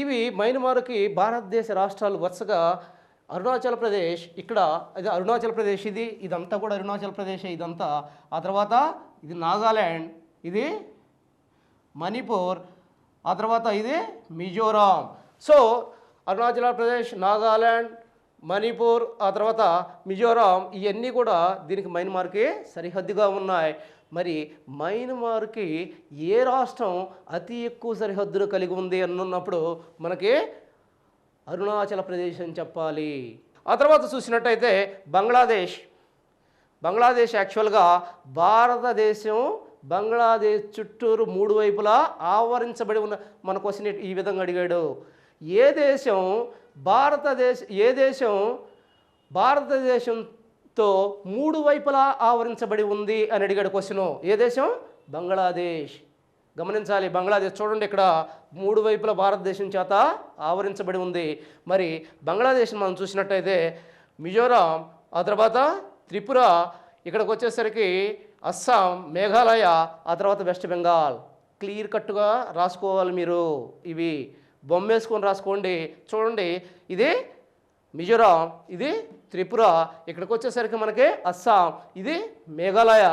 ఇవి మయన్మార్కి భారతదేశ రాష్ట్రాలు వరుసగా అరుణాచల్ ప్రదేశ్, ఇక్కడ ఇది అరుణాచల్ ప్రదేశ్, ఇదంతా కూడా అరుణాచల్ ప్రదేశ్ ఇదంతా. ఆ తర్వాత ఇది నాగాల్యాండ్, ఇది మణిపూర్, ఆ తర్వాత ఇది మిజోరాం. సో అరుణాచల్ ప్రదేశ్, నాగాల్యాండ్, మణిపూర్, ఆ తర్వాత మిజోరాం, ఇవన్నీ కూడా దీనికి మయన్మార్కి సరిహద్దుగా ఉన్నాయి. మరి మయన్మార్కి ఏ రాష్ట్రం అతి ఎక్కువ సరిహద్దును కలిగి ఉంది అన్నప్పుడు మనకి అరుణాచల్ ప్రదేశ్ అని చెప్పాలి. ఆ తర్వాత చూసినట్టయితే బంగ్లాదేశ్ యాక్చువల్గా భారతదేశం బంగ్లాదేశ్ చుట్టూరు 3 వైపులా ఆవరించబడి ఉన్న, మన క్వశ్చన్ ఈ విధంగా అడిగాడు. ఏ దేశం భారతదేశంతో 3 వైపులా ఆవరించబడి ఉంది అని అడిగాడు క్వశ్చను. ఏ దేశం? బంగ్లాదేశ్. గమనించాలి, బంగ్లాదేశ్ చూడండి, ఇక్కడ 3 వైపులా భారతదేశం చేత ఆవరించబడి ఉంది. మరి బంగ్లాదేశ్ మనం చూసినట్టయితే మిజోరాం, ఆ తర్వాత త్రిపుర, ఇక్కడికి వచ్చేసరికి అస్సాం, మేఘాలయ, ఆ తర్వాత వెస్ట్ బెంగాల్. క్లియర్ కట్గా రాసుకోవాలి మీరు, ఇవి బొమ్మ వేసుకొని రాసుకోండి. చూడండి, ఇది మిజోరాం, ఇది త్రిపుర, ఇక్కడికి వచ్చేసరికి మనకి అస్సాం, ఇది మేఘాలయ,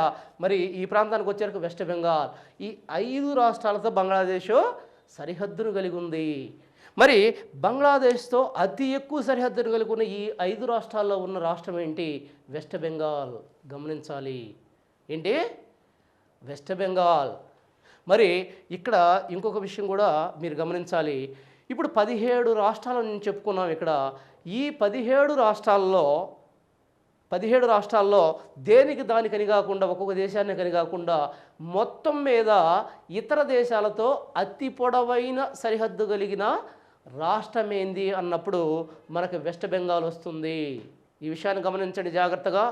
మరి ఈ ప్రాంతానికి వచ్చేసరికి వెస్ట్ బెంగాల్. ఈ 5 రాష్ట్రాలతో బంగ్లాదేశ్ సరిహద్దును కలిగి ఉంది. మరి బంగ్లాదేశ్తో అతి ఎక్కువ సరిహద్దును కలిగి ఉన్న ఈ 5 రాష్ట్రాల్లో ఉన్న రాష్ట్రం ఏంటి? వెస్ట్ బెంగాల్. గమనించాలి, ఏంటి? వెస్ట్ బెంగాల్. మరి ఇక్కడ ఇంకొక విషయం కూడా మీరు గమనించాలి. ఇప్పుడు 17 రాష్ట్రాలను చెప్పుకున్నాం ఇక్కడ. ఈ 17 రాష్ట్రాల్లో దేనికి దానికని కాకుండా, ఒక్కొక్క దేశానికని కాకుండా, మొత్తం మీద ఇతర దేశాలతో అతి పొడవైన సరిహద్దు కలిగిన రాష్ట్రం ఏంది అన్నప్పుడు మనకు వెస్ట్ బెంగాల్ వస్తుంది. ఈ విషయాన్ని గమనించండి జాగ్రత్తగా.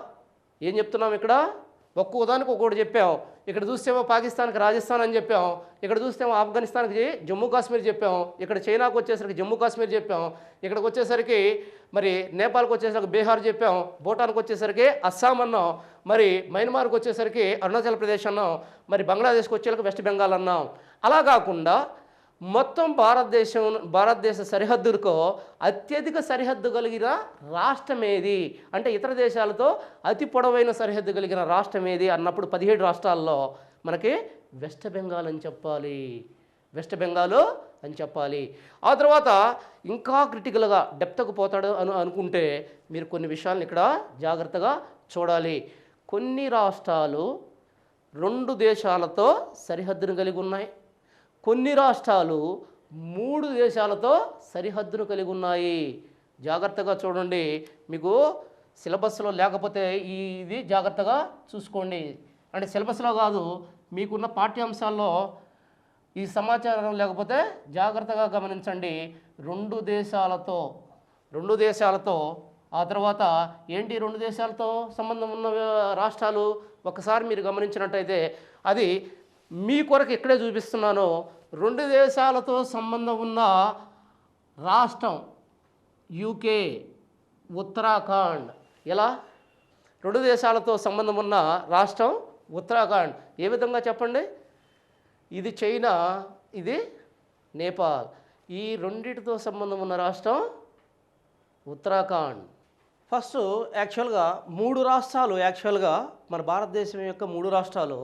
ఏం చెప్తున్నాం ఇక్కడ? ఒక్కో దానికి ఒక్కొక్కటి చెప్పాం. ఇక్కడ చూస్తేమో పాకిస్తాన్కి రాజస్థాన్ అని చెప్పాం, ఇక్కడ చూస్తేమో ఆఫ్ఘనిస్తాన్కి జమ్మూ కాశ్మీర్ చెప్పాం, ఇక్కడ చైనాకు వచ్చేసరికి జమ్మూ కాశ్మీర్ చెప్పాం, ఇక్కడికి వచ్చేసరికి మరి నేపాల్కి వచ్చేసరికి బీహార్ చెప్పాం, భూటాన్కి వచ్చేసరికి అస్సాం అన్నాం, మరి మయన్మార్కి వచ్చేసరికి అరుణాచల్ ప్రదేశ్ అన్నాం, మరి బంగ్లాదేశ్కి వచ్చేసరికి వెస్ట్ బెంగాల్ అన్నాం. అలా కాకుండా మొత్తం భారతదేశ సరిహద్దులకు అత్యధిక సరిహద్దు కలిగిన రాష్ట్రం ఏది అంటే, ఇతర దేశాలతో అతి పొడవైన సరిహద్దు కలిగిన రాష్ట్రం ఏది అన్నప్పుడు 17 రాష్ట్రాల్లో మనకి వెస్ట్ బెంగాల్ అని చెప్పాలి. వెస్ట్ బెంగాల్ అని చెప్పాలి. ఆ తర్వాత ఇంకా క్రిటికల్గా డెప్త్కు పోతాడు అనుకుంటే మీరు కొన్ని విషయాలను ఇక్కడ జాగ్రత్తగా చూడాలి. కొన్ని రాష్ట్రాలు 2 దేశాలతో సరిహద్దును కలిగి ఉన్నాయి, కొన్ని రాష్ట్రాలు 3 దేశాలతో సరిహద్దును కలిగి ఉన్నాయి. జాగ్రత్తగా చూడండి, మీకు సిలబస్లో లేకపోతే ఇది జాగ్రత్తగా చూసుకోండి. అంటే సిలబస్లో కాదు, మీకున్న పాఠ్యాంశాల్లో ఈ సమాచారం లేకపోతే జాగ్రత్తగా గమనించండి. 2 దేశాలతో ఆ తర్వాత ఏంటి 2 దేశాలతో సంబంధం ఉన్న రాష్ట్రాలు ఒకసారి మీరు గమనించినట్టయితే, అది మీ కొరకు ఇక్కడే చూపిస్తున్నాను. 2 దేశాలతో సంబంధం ఉన్న రాష్ట్రం యూకే, ఉత్తరాఖండ్. ఎలా? 2 దేశాలతో సంబంధం ఉన్న రాష్ట్రం ఉత్తరాఖండ్. ఏ విధంగా చెప్పండి? ఇది చైనా, ఇది నేపాల్. ఈ రెండిటితో సంబంధం ఉన్న రాష్ట్రం ఉత్తరాఖండ్. ఫస్ట్ యాక్చువల్గా 3 రాష్ట్రాలు, మన భారతదేశం యొక్క 3 రాష్ట్రాలు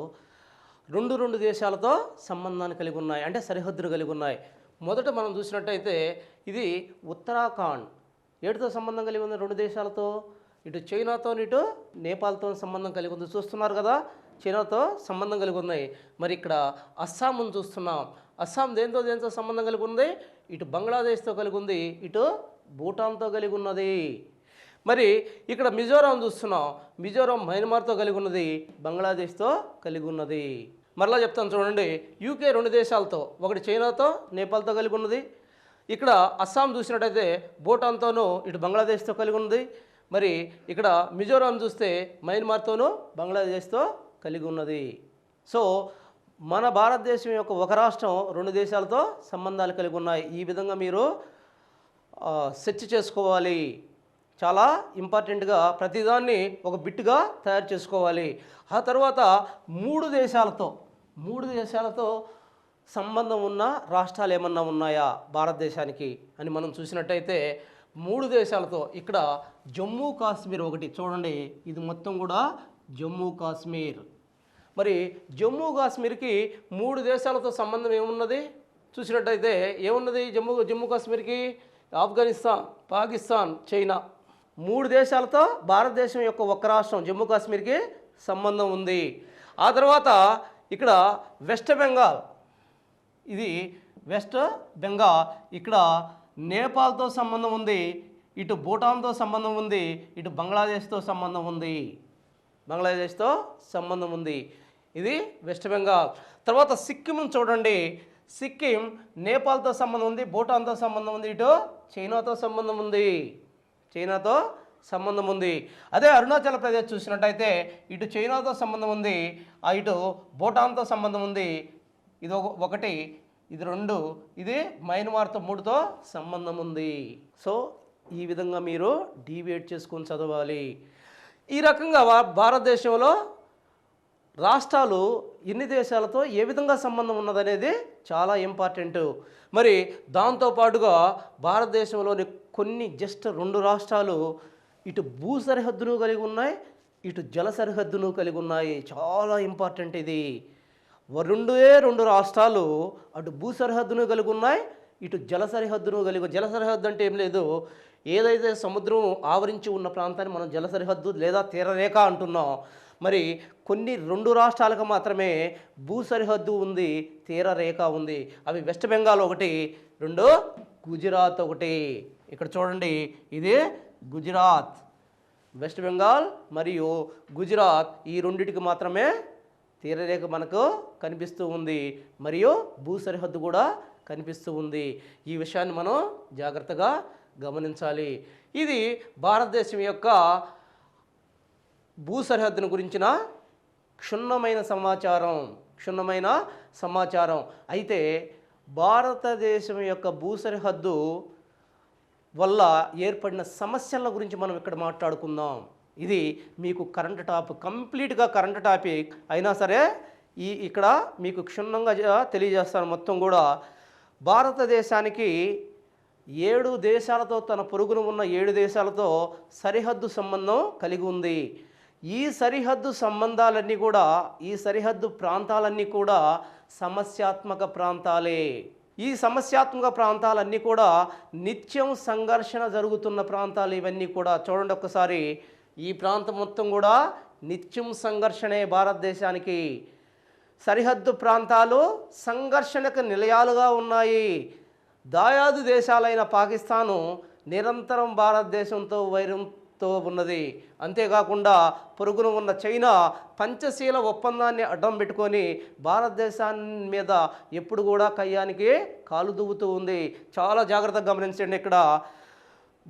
2 దేశాలతో సంబంధాన్ని కలిగి ఉన్నాయి, అంటే సరిహద్దును కలిగి ఉన్నాయి. మొదట మనం చూసినట్టయితే ఇది ఉత్తరాఖండ్ ఏటితో సంబంధం కలిగి ఉంది? 2 దేశాలతో, ఇటు చైనాతో, ఇటు నేపాల్తో సంబంధం కలిగి ఉంది. చూస్తున్నారు కదా, చైనాతో సంబంధం కలిగి ఉన్నాయి. మరి ఇక్కడ అస్సాంను చూస్తున్నాం. అస్సాం దేంతో సంబంధం కలిగి ఉంది? ఇటు బంగ్లాదేశ్తో కలిగి ఉంది, ఇటు భూటాన్తో కలిగి ఉన్నది. మరి ఇక్కడ మిజోరాం చూస్తున్నాం. మిజోరాం మయన్మార్తో కలిగి ఉన్నది, బంగ్లాదేశ్తో కలిగి ఉన్నది. మరలా చెప్తాను చూడండి. యూకే 2 దేశాలతో, ఒకటి చైనాతో, నేపాల్తో కలిగి ఉన్నది. ఇక్కడ అస్సాం చూసినట్టయితే భూటాన్తోనూ, ఇటు బంగ్లాదేశ్తో కలిగి ఉంది. మరి ఇక్కడ మిజోరాం చూస్తే మయన్మార్తోనూ, బంగ్లాదేశ్తో కలిగి ఉన్నది. సో మన భారతదేశం యొక్క ఒక రాష్ట్రం 2 దేశాలతో సంబంధాలు కలిగి ఉన్నాయి. ఈ విధంగా మీరు సెర్చ్ చేసుకోవాలి. చాలా ఇంపార్టెంట్గా ప్రతిదాన్ని ఒక బిట్గా తయారు చేసుకోవాలి. ఆ తర్వాత 3 దేశాలతో సంబంధం ఉన్న రాష్ట్రాలు ఏమన్నా ఉన్నాయా భారతదేశానికి అని మనం చూసినట్టయితే 3 దేశాలతో ఇక్కడ జమ్మూ కాశ్మీర్ ఒకటి. చూడండి, ఇది మొత్తం కూడా జమ్మూ కాశ్మీర్. మరి జమ్మూ కాశ్మీర్కి 3 దేశాలతో సంబంధం ఏమున్నది చూసినట్టయితే ఏమున్నది? జమ్మూ కాశ్మీర్కి ఆఫ్ఘనిస్తాన్, పాకిస్తాన్, చైనా 3 దేశాలతో భారతదేశం యొక్క ఒక రాష్ట్రం జమ్మూ కాశ్మీర్కి సంబంధం ఉంది. ఆ తర్వాత ఇక్కడ వెస్ట్ బెంగాల్, ఇది వెస్ట్ బెంగాల్, ఇక్కడ నేపాల్తో సంబంధం ఉంది, ఇటు భూటాన్తో సంబంధం ఉంది, ఇటు బంగ్లాదేశ్తో సంబంధం ఉంది, బంగ్లాదేశ్తో సంబంధం ఉంది. ఇది వెస్ట్ బెంగాల్. తర్వాత సిక్కిం చూడండి, సిక్కిం నేపాల్తో సంబంధం ఉంది, భూటాన్తో సంబంధం ఉంది, ఇటు చైనాతో సంబంధం ఉంది, చైనాతో సంబంధం ఉంది. అదే అరుణాచల్ ప్రదేశ్ చూసినట్టయితే ఇటు చైనాతో సంబంధం ఉంది, ఇటు భూటాన్తో సంబంధం ఉంది, ఇది ఒకటి, ఇది 2, ఇది మయన్మార్తో 3తో సంబంధం ఉంది. సో ఈ విధంగా మీరు డివైడ్ చేసుకొని చదవాలి. ఈ రకంగా భారతదేశంలో రాష్ట్రాలు ఎన్ని దేశాలతో ఏ విధంగా సంబంధం ఉన్నదనేది చాలా ఇంపార్టెంట్. మరి దాంతోపాటుగా భారతదేశంలోని కొన్ని జస్ట్ 2 రాష్ట్రాలు ఇటు భూ సరిహద్దును కలిగి ఉన్నాయి, ఇటు జల సరిహద్దును కలిగి ఉన్నాయి. చాలా ఇంపార్టెంట్ ఇది. 2 రాష్ట్రాలు అటు భూ సరిహద్దును కలిగి ఉన్నాయి, ఇటు జల సరిహద్దును కలిగి. జల సరిహద్దు అంటే ఏం లేదు, ఏదైతే సముద్రం ఆవరించి ఉన్న ప్రాంతాన్ని మనం జల సరిహద్దు లేదా తీరరేఖ అంటున్నాం. మరి కొన్ని 2 రాష్ట్రాలకు మాత్రమే భూ సరిహద్దు ఉంది, తీరరేఖ ఉంది. అవి వెస్ట్ బెంగాల్ ఒకటి, 2 గుజరాత్ ఒకటి. ఇక్కడ చూడండి, ఇది గుజరాత్, వెస్ట్ బెంగాల్ మరియు గుజరాత్, ఈ 2టికి మాత్రమే తీరరేఖ మనకు కనిపిస్తూ ఉంది మరియు భూ సరిహద్దు కూడా కనిపిస్తూ ఉంది. ఈ విషయాన్ని మనం జాగ్రత్తగా గమనించాలి. ఇది భారతదేశం యొక్క భూ సరిహద్దును గురించిన క్షుణ్ణమైన సమాచారం. అయితే భారతదేశం యొక్క భూ సరిహద్దు వల్ల ఏర్పడిన సమస్యల గురించి మనం ఇక్కడ మాట్లాడుకుందాం. ఇది మీకు కంప్లీట్గా కరెంట్ టాపిక్ అయినా సరే ఇక్కడ మీకు క్షుణ్ణంగా తెలియజేస్తాను. మొత్తం కూడా భారతదేశానికి 7 దేశాలతో, తన పొరుగున ఉన్న 7 దేశాలతో సరిహద్దు సంబంధం కలిగి ఉంది. ఈ సరిహద్దు సంబంధాలన్నీ కూడా, ఈ సరిహద్దు ప్రాంతాలన్నీ కూడా సమస్యాత్మక ప్రాంతాలే. ఈ సమస్యాత్మక ప్రాంతాలన్నీ కూడా నిత్యం సంఘర్షణ జరుగుతున్న ప్రాంతాలు. ఇవన్నీ కూడా చూడండి ఒక్కసారి, ఈ ప్రాంతం మొత్తం కూడా నిత్యం సంఘర్షణే. భారతదేశానికి సరిహద్దు ప్రాంతాలు సంఘర్షణకు నిలయాలుగా ఉన్నాయి. దాయాదు దేశాలైన పాకిస్తాను నిరంతరం భారతదేశంతో వైరంతో ఉన్నది. అంతేకాకుండా పొరుగున ఉన్న చైనా పంచశీల ఒప్పందాన్ని అడ్డం పెట్టుకొని భారతదేశాన్ని మీద ఎప్పుడు కూడా కయ్యానికి కాలు దువ్వుతూ ఉంది. చాలా జాగ్రత్తగా గమనించండి. ఇక్కడ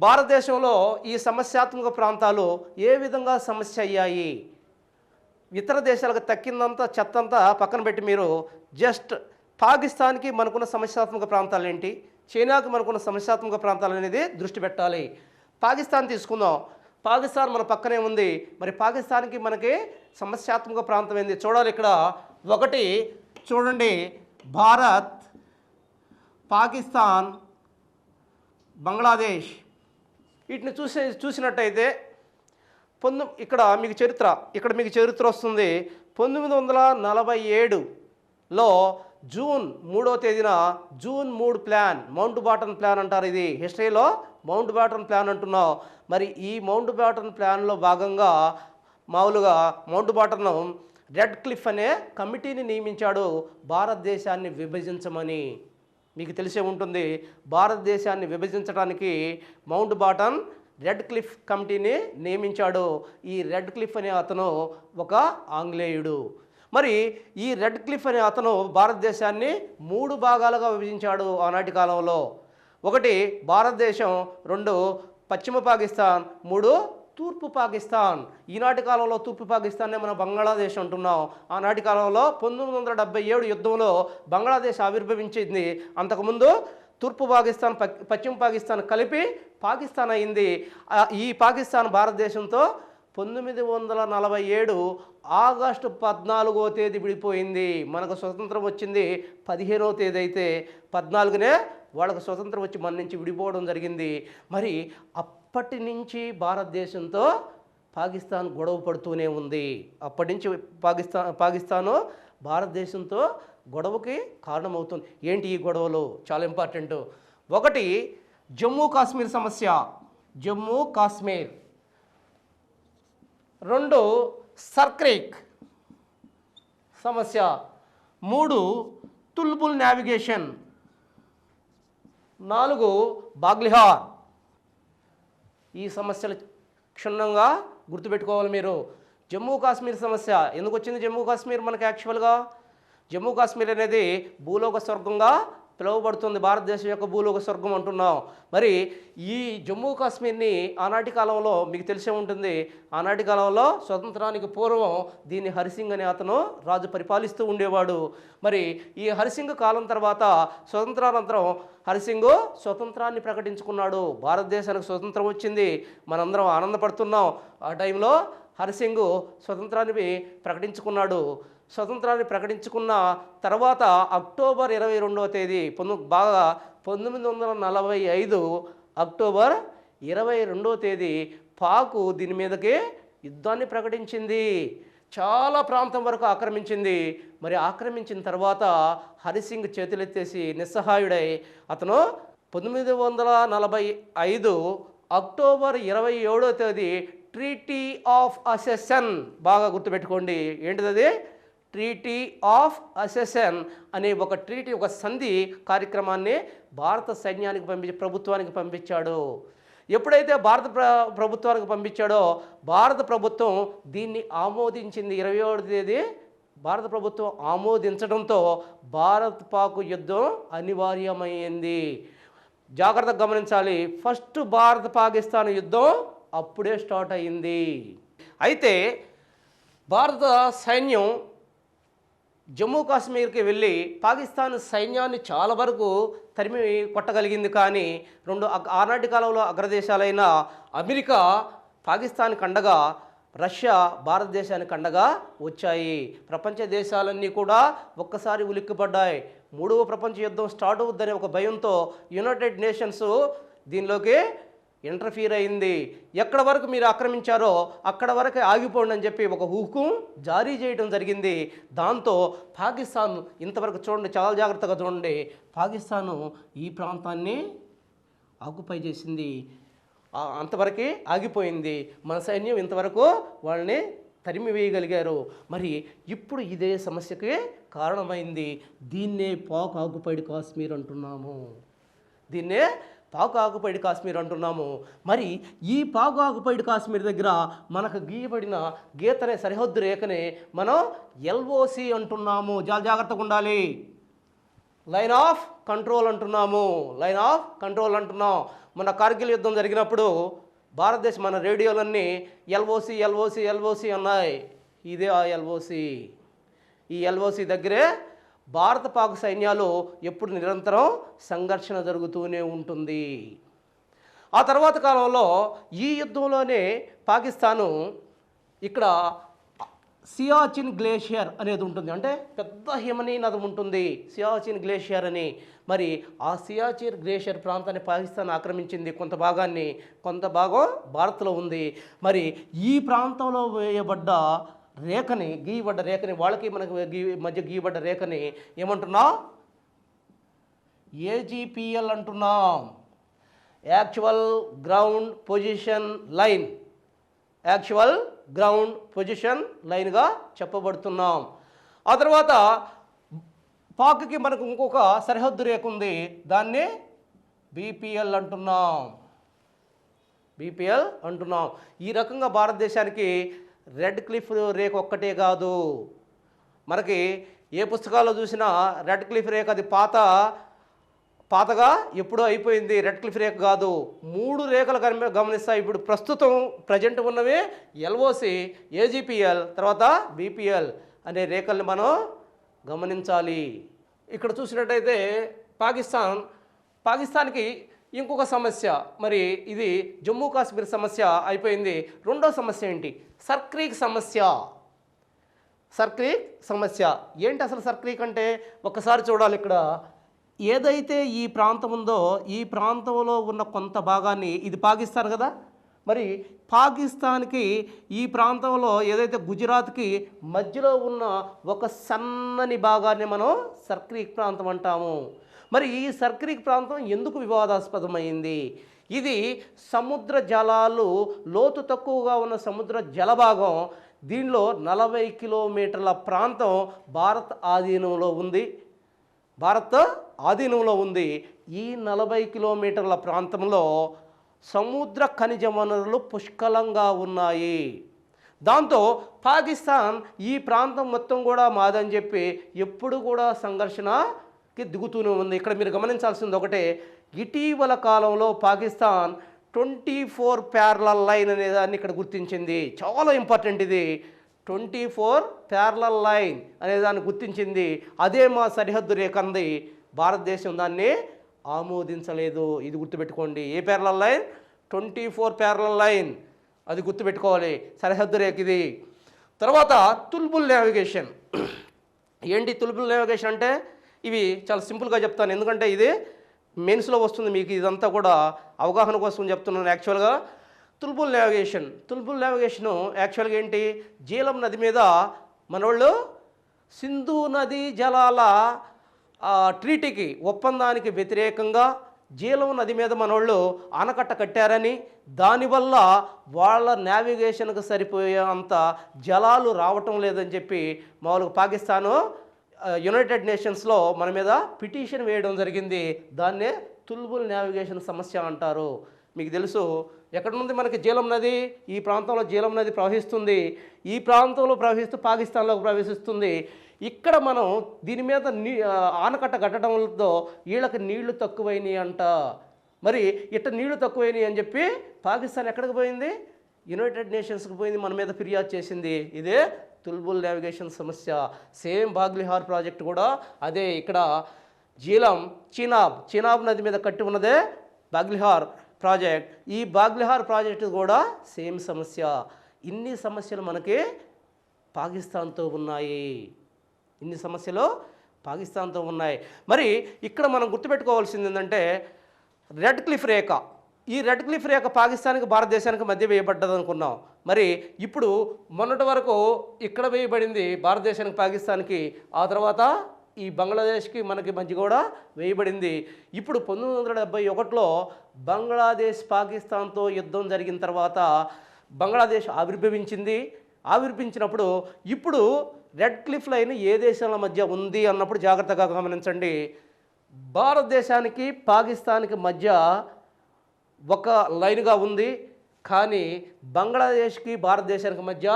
భారతదేశంలో ఈ సమస్యాత్మక ప్రాంతాలు ఏ విధంగా సమస్య అయ్యాయి, ఇతర దేశాలకు తక్కిందంతా చెత్తంతా పక్కన పెట్టి మీరు జస్ట్ పాకిస్తాన్కి మనకున్న సమస్యాత్మక ప్రాంతాలు ఏంటి, చైనాకి మనకున్న సమస్యాత్మక ప్రాంతాలు అనేది దృష్టి పెట్టాలి. పాకిస్తాన్ తీసుకుందాం. పాకిస్తాన్ మన పక్కనే ఉంది. మరి పాకిస్తాన్కి మనకి సమస్యాత్మక ప్రాంతం ఏంది చూడాలి. ఇక్కడ ఒకటి చూడండి, భారత్, పాకిస్తాన్, బంగ్లాదేశ్. వీటిని చూసినట్టయితే ఇక్కడ మీకు చరిత్ర వస్తుంది. 1947లో జూన్ 3వ తేదీన జూన్ 3 ప్లాన్, మౌంట్ బాటన్ ప్లాన్ అంటారు. ఇది హిస్టరీలో మౌంట్ బాటన్ ప్లాన్ అంటున్నాం. మరి ఈ మౌంట్ బాటన్ ప్లాన్లో భాగంగా మామూలుగా మౌంట్ బాటన్ రెడ్ క్లిఫ్ అనే కమిటీని నియమించాడు భారతదేశాన్ని విభజించమని. మీకు తెలిసే ఉంటుంది, భారతదేశాన్ని విభజించడానికి మౌంట్ బాటన్ రెడ్ క్లిఫ్ కమిటీని నియమించాడు. ఈ రెడ్ క్లిఫ్ అనే అతను ఒక ఆంగ్లేయుడు. మరి ఈ రెడ్ క్లిఫ్ అనే అతను భారతదేశాన్ని 3 భాగాలుగా విభజించాడు ఆనాటి కాలంలో. 1 భారతదేశం, 2 పశ్చిమ పాకిస్తాన్, 3 తూర్పు పాకిస్తాన్. ఈనాటి కాలంలో తూర్పు పాకిస్తాన్నే మనం బంగ్లాదేశ్ అంటున్నాం. ఆనాటి కాలంలో 1977 యుద్ధంలో బంగ్లాదేశ్ ఆవిర్భవించింది. అంతకుముందు తూర్పు పాకిస్తాన్, పశ్చిమ పాకిస్తాన్ కలిపి పాకిస్తాన్ అయింది. ఈ పాకిస్తాన్ భారతదేశంతో 1947 ఆగస్టు 14వ తేదీ విడిపోయింది. మనకు స్వతంత్రం వచ్చింది 15వ తేదీ అయితే 14నే వాళ్ళకు స్వతంత్రం వచ్చి మన నుంచి విడిపోవడం జరిగింది. మరి అప్పటి నుంచి భారతదేశంతో పాకిస్తాన్ గొడవ పడుతూనే ఉంది. అప్పటి నుంచి పాకిస్తాను భారతదేశంతో గొడవకి కారణమవుతుంది. ఏంటి ఈ గొడవలు? చాలా ఇంపార్టెంట్. 1 జమ్మూ కాశ్మీర్ సమస్య, జమ్మూ కాశ్మీర్. 2 సర్క్రీక్ సమస్య. 3 తుల్బుల్ నావిగేషన్. 4 బాగ్లిహార్. ఈ సమస్యలు క్షుణ్ణంగా గుర్తుపెట్టుకోవాలి మీరు. జమ్మూ కాశ్మీర్ సమస్య ఎందుకు వచ్చింది? జమ్మూ కాశ్మీర్ మనకి యాక్చువల్గా జమ్మూ కాశ్మీర్ అనేది భూలోక స్వర్గంగా పిలువబడుతుంది. భారతదేశం యొక్క భూలోక స్వర్గం అంటున్నాం. మరి ఈ జమ్మూ కాశ్మీర్ని ఆనాటి కాలంలో మీకు తెలిసే ఉంటుంది, ఆనాటి కాలంలో స్వతంత్రానికి పూర్వం దీన్ని హరిసింగ్ అనే అతను రాజు పరిపాలిస్తూ ఉండేవాడు. మరి ఈ హరిసింగ్ కాలం తర్వాత స్వతంత్రానంతరం హరిసింగ్ స్వతంత్రాన్ని ప్రకటించుకున్నాడు. భారతదేశానికి స్వతంత్రం వచ్చింది, మనందరం ఆనందపడుతున్నాం. ఆ టైంలో హరిసింగ్ స్వతంత్రాన్ని ప్రకటించుకున్నాడు. స్వతంత్రాన్ని ప్రకటించుకున్న తర్వాత అక్టోబర్ 22వ తేదీ 1945 అక్టోబర్ 22వ తేదీ పాకు దీని మీదకి యుద్ధాన్ని ప్రకటించింది. చాలా ప్రాంతం వరకు ఆక్రమించింది. మరి ఆక్రమించిన తర్వాత హరిసింగ్ చేతులెత్తేసి నిస్సహాయుడై అతను 1945 అక్టోబర్ 27వ తేదీ ట్రీటీ ఆఫ్ అసెషన్, బాగా గుర్తుపెట్టుకోండి ఏంటిది అది, ట్రీటీ ఆఫ్ అసెషన్ అనే ఒక ట్రీటీ, ఒక సంధి కార్యక్రమాన్ని భారత సైన్యానికి ప్రభుత్వానికి పంపించాడు. ఎప్పుడైతే భారత ప్రభుత్వానికి పంపించాడో భారత ప్రభుత్వం దీన్ని ఆమోదించింది. 27వ తేదీ భారత ప్రభుత్వం ఆమోదించడంతో భారత్ పాక్ యుద్ధం అనివార్యమైంది. జాగ్రత్తగా గమనించాలి, ఫస్ట్ భారత్ పాకిస్తాన్ యుద్ధం అప్పుడే స్టార్ట్ అయింది. అయితే భారత సైన్యం జమ్మూ కాశ్మీర్కి వెళ్ళి పాకిస్తాన్ సైన్యాన్ని చాలా వరకు తరిమి కొట్టగలిగింది. కానీ ఆనాటి కాలంలో అగ్రదేశాలైన అమెరికా పాకిస్తాన్కి అండగా, రష్యా భారతదేశానికి అండగా వచ్చాయి. ప్రపంచ దేశాలన్నీ కూడా ఒక్కసారి ఉలిక్కిపడ్డాయి. 3వ ప్రపంచ యుద్ధం స్టార్ట్ అవుద్దనే ఒక భయంతో యునైటెడ్ నేషన్స్ దీనిలోకి ఇంటర్ఫీర్ అయింది. ఎక్కడ వరకు మీరు ఆక్రమించారో అక్కడ వరకే ఆగిపోండి అని చెప్పి ఒక హుకుం జారీ చేయడం జరిగింది. దాంతో పాకిస్తాన్ ఇంతవరకు చూడండి, చాలా జాగ్రత్తగా చూడండి, పాకిస్తాను ఈ ప్రాంతాన్ని ఆక్యుపై చేసింది, అంతవరకే ఆగిపోయింది. మన సైన్యం ఇంతవరకు వాళ్ళని తరిమి వేయగలిగారు. మరి ఇప్పుడు ఇదే సమస్యకి కారణమైంది. దీన్నే పాక్ ఆక్యుపైడ్ కాశ్మీర్ అంటున్నాము. దీన్నే పాక్ ఆక్యుపైడ్ కాశ్మీర్ అంటున్నాము. మరి ఈ పాక్ ఆక్యుపైడ్ కాశ్మీర్ దగ్గర మనకు గీయబడిన గీతనే సరిహద్దు రేఖనే మనం ఎల్ఓసి అంటున్నాము. చాలా జాగ్రత్తగా ఉండాలి. లైన్ ఆఫ్ కంట్రోల్ అంటున్నాము. లైన్ ఆఫ్ కంట్రోల్ అంటున్నాం. మన కార్గిల్ యుద్ధం జరిగినప్పుడు భారతదేశం మన రేడియోలన్నీ ఎల్ఓసి ఎల్ఓసి ఎల్ఓసి అన్నాయి. ఇదే ఆ ఎల్ఓసి. ఈ ఎల్ఓసి దగ్గరే భారత పాక్ సైన్యాలు ఎప్పుడు నిరంతరం సంఘర్షణ జరుగుతూనే ఉంటుంది. ఆ తర్వాత కాలంలో ఈ యుద్ధంలోనే పాకిస్తాను ఇక్కడ సియాచిన్ గ్లేషియర్ అనేది ఉంటుంది, అంటే పెద్ద హిమనీ నది ఉంటుంది సియాచిన్ గ్లేషియర్ అని. మరి ఆ సియాచిన్ గ్లేషియర్ ప్రాంతాన్ని పాకిస్తాన్ ఆక్రమించింది. కొంత భాగాన్ని, కొంత భాగం భారత్లో ఉంది. మరి ఈ ప్రాంతంలో వేయబడ్డ రేఖని, గీయబడ్డ రేఖని, వాళ్ళకి మనకి మధ్య గీయబడ్డ రేఖని ఏమంటున్నాం? ఏజీపీఎల్ అంటున్నాం. Actual ground position line. Actual ground position లైన్గా చెప్పబడుతున్నాం. ఆ తర్వాత పాక్కి మనకు ఇంకొక సరిహద్దు రేఖ ఉంది, దాన్ని బీపీఎల్ అంటున్నాం. బీపీఎల్ అంటున్నాం. ఈ రకంగా భారతదేశానికి రెడ్ క్లిఫ్ రేఖ ఒక్కటే కాదు, మనకి ఏ పుస్తకాల్లో చూసినా రెడ్ క్లిఫ్ రేఖ అది పాతగా ఎప్పుడో అయిపోయింది. రెడ్ క్లిఫ్ రేఖ కాదు, 3 రేఖలు గమనిస్తాయి. ఇప్పుడు ప్రస్తుతం ప్రజెంట్ ఉన్నవి ఎల్ఓసి, ఏజీపీఎల్, తర్వాత బీపీఎల్ అనే రేఖల్ని మనం గమనించాలి. ఇక్కడ చూసినట్టయితే పాకిస్తాన్కి ఇంకొక సమస్య, మరి ఇది జమ్మూ కాశ్మీర్ సమస్య అయిపోయింది. రెండో సమస్య ఏంటి? సర్క్రీక్ సమస్య. సర్క్రీక్ సమస్య ఏంటి అసలు? సర్క్రీక్ అంటే ఒక్కసారి చూడాలి. ఇక్కడ ఏదైతే ఈ ప్రాంతం ఉందో ఈ ప్రాంతంలో ఉన్న కొంత భాగాన్ని, ఇది పాకిస్తాన్ కదా, మరి పాకిస్తాన్కి ఈ ప్రాంతంలో ఏదైతే గుజరాత్కి మధ్యలో ఉన్న ఒక సన్నని భాగాన్ని మనం సర్క్రీక్ ప్రాంతం అంటాము. మరి ఈ సర్క్రీక్ ప్రాంతం ఎందుకు వివాదాస్పదమైంది? ఇది సముద్ర జలాలు లోతు తక్కువగా ఉన్న సముద్ర జలభాగం. దీనిలో 40 కిలోమీటర్ల ప్రాంతం భారత్ ఆధీనంలో ఉంది. ఈ 40 కిలోమీటర్ల ప్రాంతంలో సముద్ర ఖనిజ వనరులు పుష్కలంగా ఉన్నాయి. దాంతో పాకిస్తాన్ ఈ ప్రాంతం మొత్తం కూడా మాదని చెప్పి ఎప్పుడు కూడా సంఘర్షణకి దిగుతూనే ఉంది. ఇక్కడ మీరు గమనించాల్సింది ఒకటే, ఇటీవల కాలంలో పాకిస్తాన్ 24 ప్యారలల్ లైన్ అనే దాన్ని ఇక్కడ గుర్తించింది. చాలా ఇంపార్టెంట్ ఇది. 24 ప్యారలల్ లైన్ అనే దాన్ని గుర్తించింది. అదే మా సరిహద్దు రేఖ అంది. భారతదేశం దాన్ని ఆమోదించలేదు. ఇది గుర్తుపెట్టుకోండి. A parallel line? 24 parallel line. అది గుర్తుపెట్టుకోవాలి. సరిహద్దు రేఖ ఇది. తర్వాత తుల్బుల్ నావిగేషన్. ఏంటి తుల్బుల్ నావిగేషన్ అంటే? ఇవి చాలా సింపుల్గా చెప్తాను, ఎందుకంటే ఇది మెయిన్స్లో వస్తుంది. మీకు ఇదంతా కూడా అవగాహన కోసం చెప్తున్నాను. యాక్చువల్గా తుల్బుల్ నావిగేషను యాక్చువల్గా ఏంటి? జీలం నది మీద మనోళ్ళు సింధు నదీ జలాల ట్రీటీకి ఒప్పందానికి వ్యతిరేకంగా జీలం నది మీద మనోళ్ళు ఆనకట్ట కట్టారని, దానివల్ల వాళ్ళ నావిగేషన్కు సరిపోయే అంత జలాలు రావటం లేదని చెప్పి మామూలుగా పాకిస్తాను యునైటెడ్ నేషన్స్లో మన మీద పిటిషన్ వేయడం జరిగింది. దాన్నే తుల్బుల్ నావిగేషన్ సమస్య అంటారు. మీకు తెలుసు ఎక్కడ ఉంది మనకి జీలం నది? ఈ ప్రాంతంలో జీలం నది ప్రవహిస్తుంది. ఈ ప్రాంతంలో ప్రవహిస్తూ పాకిస్తాన్లోకి ప్రవేశిస్తుంది. ఇక్కడ మనం దీని మీద ఆనకట్ట కట్టడంతో వీళ్ళకి నీళ్లు తక్కువైనాయి అంట. మరి ఇట్ట నీళ్లు తక్కువైనాయి అని చెప్పి పాకిస్తాన్ ఎక్కడికి పోయింది? యునైటెడ్ నేషన్స్కి పోయింది, మన మీద ఫిర్యాదు చేసింది. ఇదే తుల్బుల్ నావిగేషన్ సమస్య. సేమ్ బాగ్లిహార్ ప్రాజెక్ట్ కూడా అదే. ఇక్కడ జీలం చినాబ్ నది మీద కట్టి ఉన్నదే బాగ్లిహార్ ప్రాజెక్ట్. ఈ బాగ్లిహార్ ప్రాజెక్టు కూడా సేమ్ సమస్య. ఇన్ని సమస్యలు మనకి పాకిస్తాన్తో ఉన్నాయి. మరి ఇక్కడ మనం గుర్తుపెట్టుకోవాల్సింది ఏంటంటే రెడ్ క్లిఫ్ రేఖ. ఈ రెడ్ క్లిఫ్ రేఖ పాకిస్తాన్కి భారతదేశానికి మధ్య వేయబడ్డది అనుకున్నాం. మరి ఇప్పుడు మొన్నటి వరకు ఇక్కడ వేయబడింది భారతదేశానికి పాకిస్తాన్కి, ఆ తర్వాత ఈ బంగ్లాదేశ్కి మనకి మధ్య కూడా వేయబడింది. ఇప్పుడు 1971లో బంగ్లాదేశ్ పాకిస్తాన్తో యుద్ధం జరిగిన తర్వాత బంగ్లాదేశ్ ఆవిర్భవించినప్పుడు ఇప్పుడు రెడ్ క్లిఫ్ లైన్ ఏ దేశాల మధ్య ఉంది అన్నప్పుడు జాగ్రత్తగా గమనించండి. భారతదేశానికి పాకిస్తాన్కి మధ్య ఒక లైన్గా ఉంది, కానీ బంగ్లాదేశ్కి భారతదేశానికి మధ్య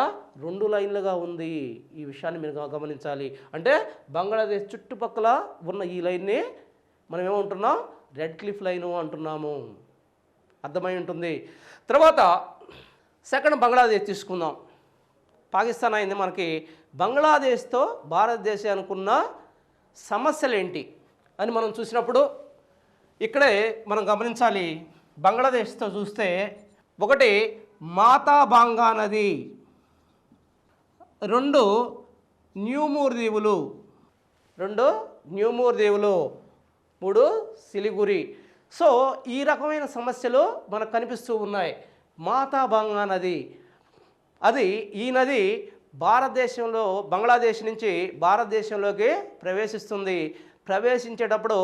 2 లైన్లుగా ఉంది. ఈ విషయాన్ని మీరు గమనించాలి. అంటే బంగ్లాదేశ్ చుట్టుపక్కల ఉన్న ఈ లైన్ని మనం ఏమంటున్నాం? రెడ్ క్లిఫ్ లైను అంటున్నాము. అర్థమై ఉంటుంది. తర్వాత సెకండ్ బంగ్లాదేశ్ తీసుకుందాం. పాకిస్తాన్ అయింది మనకి. బంగ్లాదేశ్తో భారతదేశానికి ఉన్న సమస్యలు ఏంటి అని మనం చూసినప్పుడు ఇక్కడే మనం గమనించాలి. బంగ్లాదేశ్తో చూస్తే ఒకటి మాతాబాంగా నది, 2 న్యూమూర్ దీవులు, 3 సిలిగురి. సో ఈ రకమైన సమస్యలు మనకు కనిపిస్తూ ఉన్నాయి. మాతాబాంగా నది, ఈ నది భారతదేశంలో బంగ్లాదేశ్ నుంచి భారతదేశంలోకి ప్రవేశించేటప్పుడు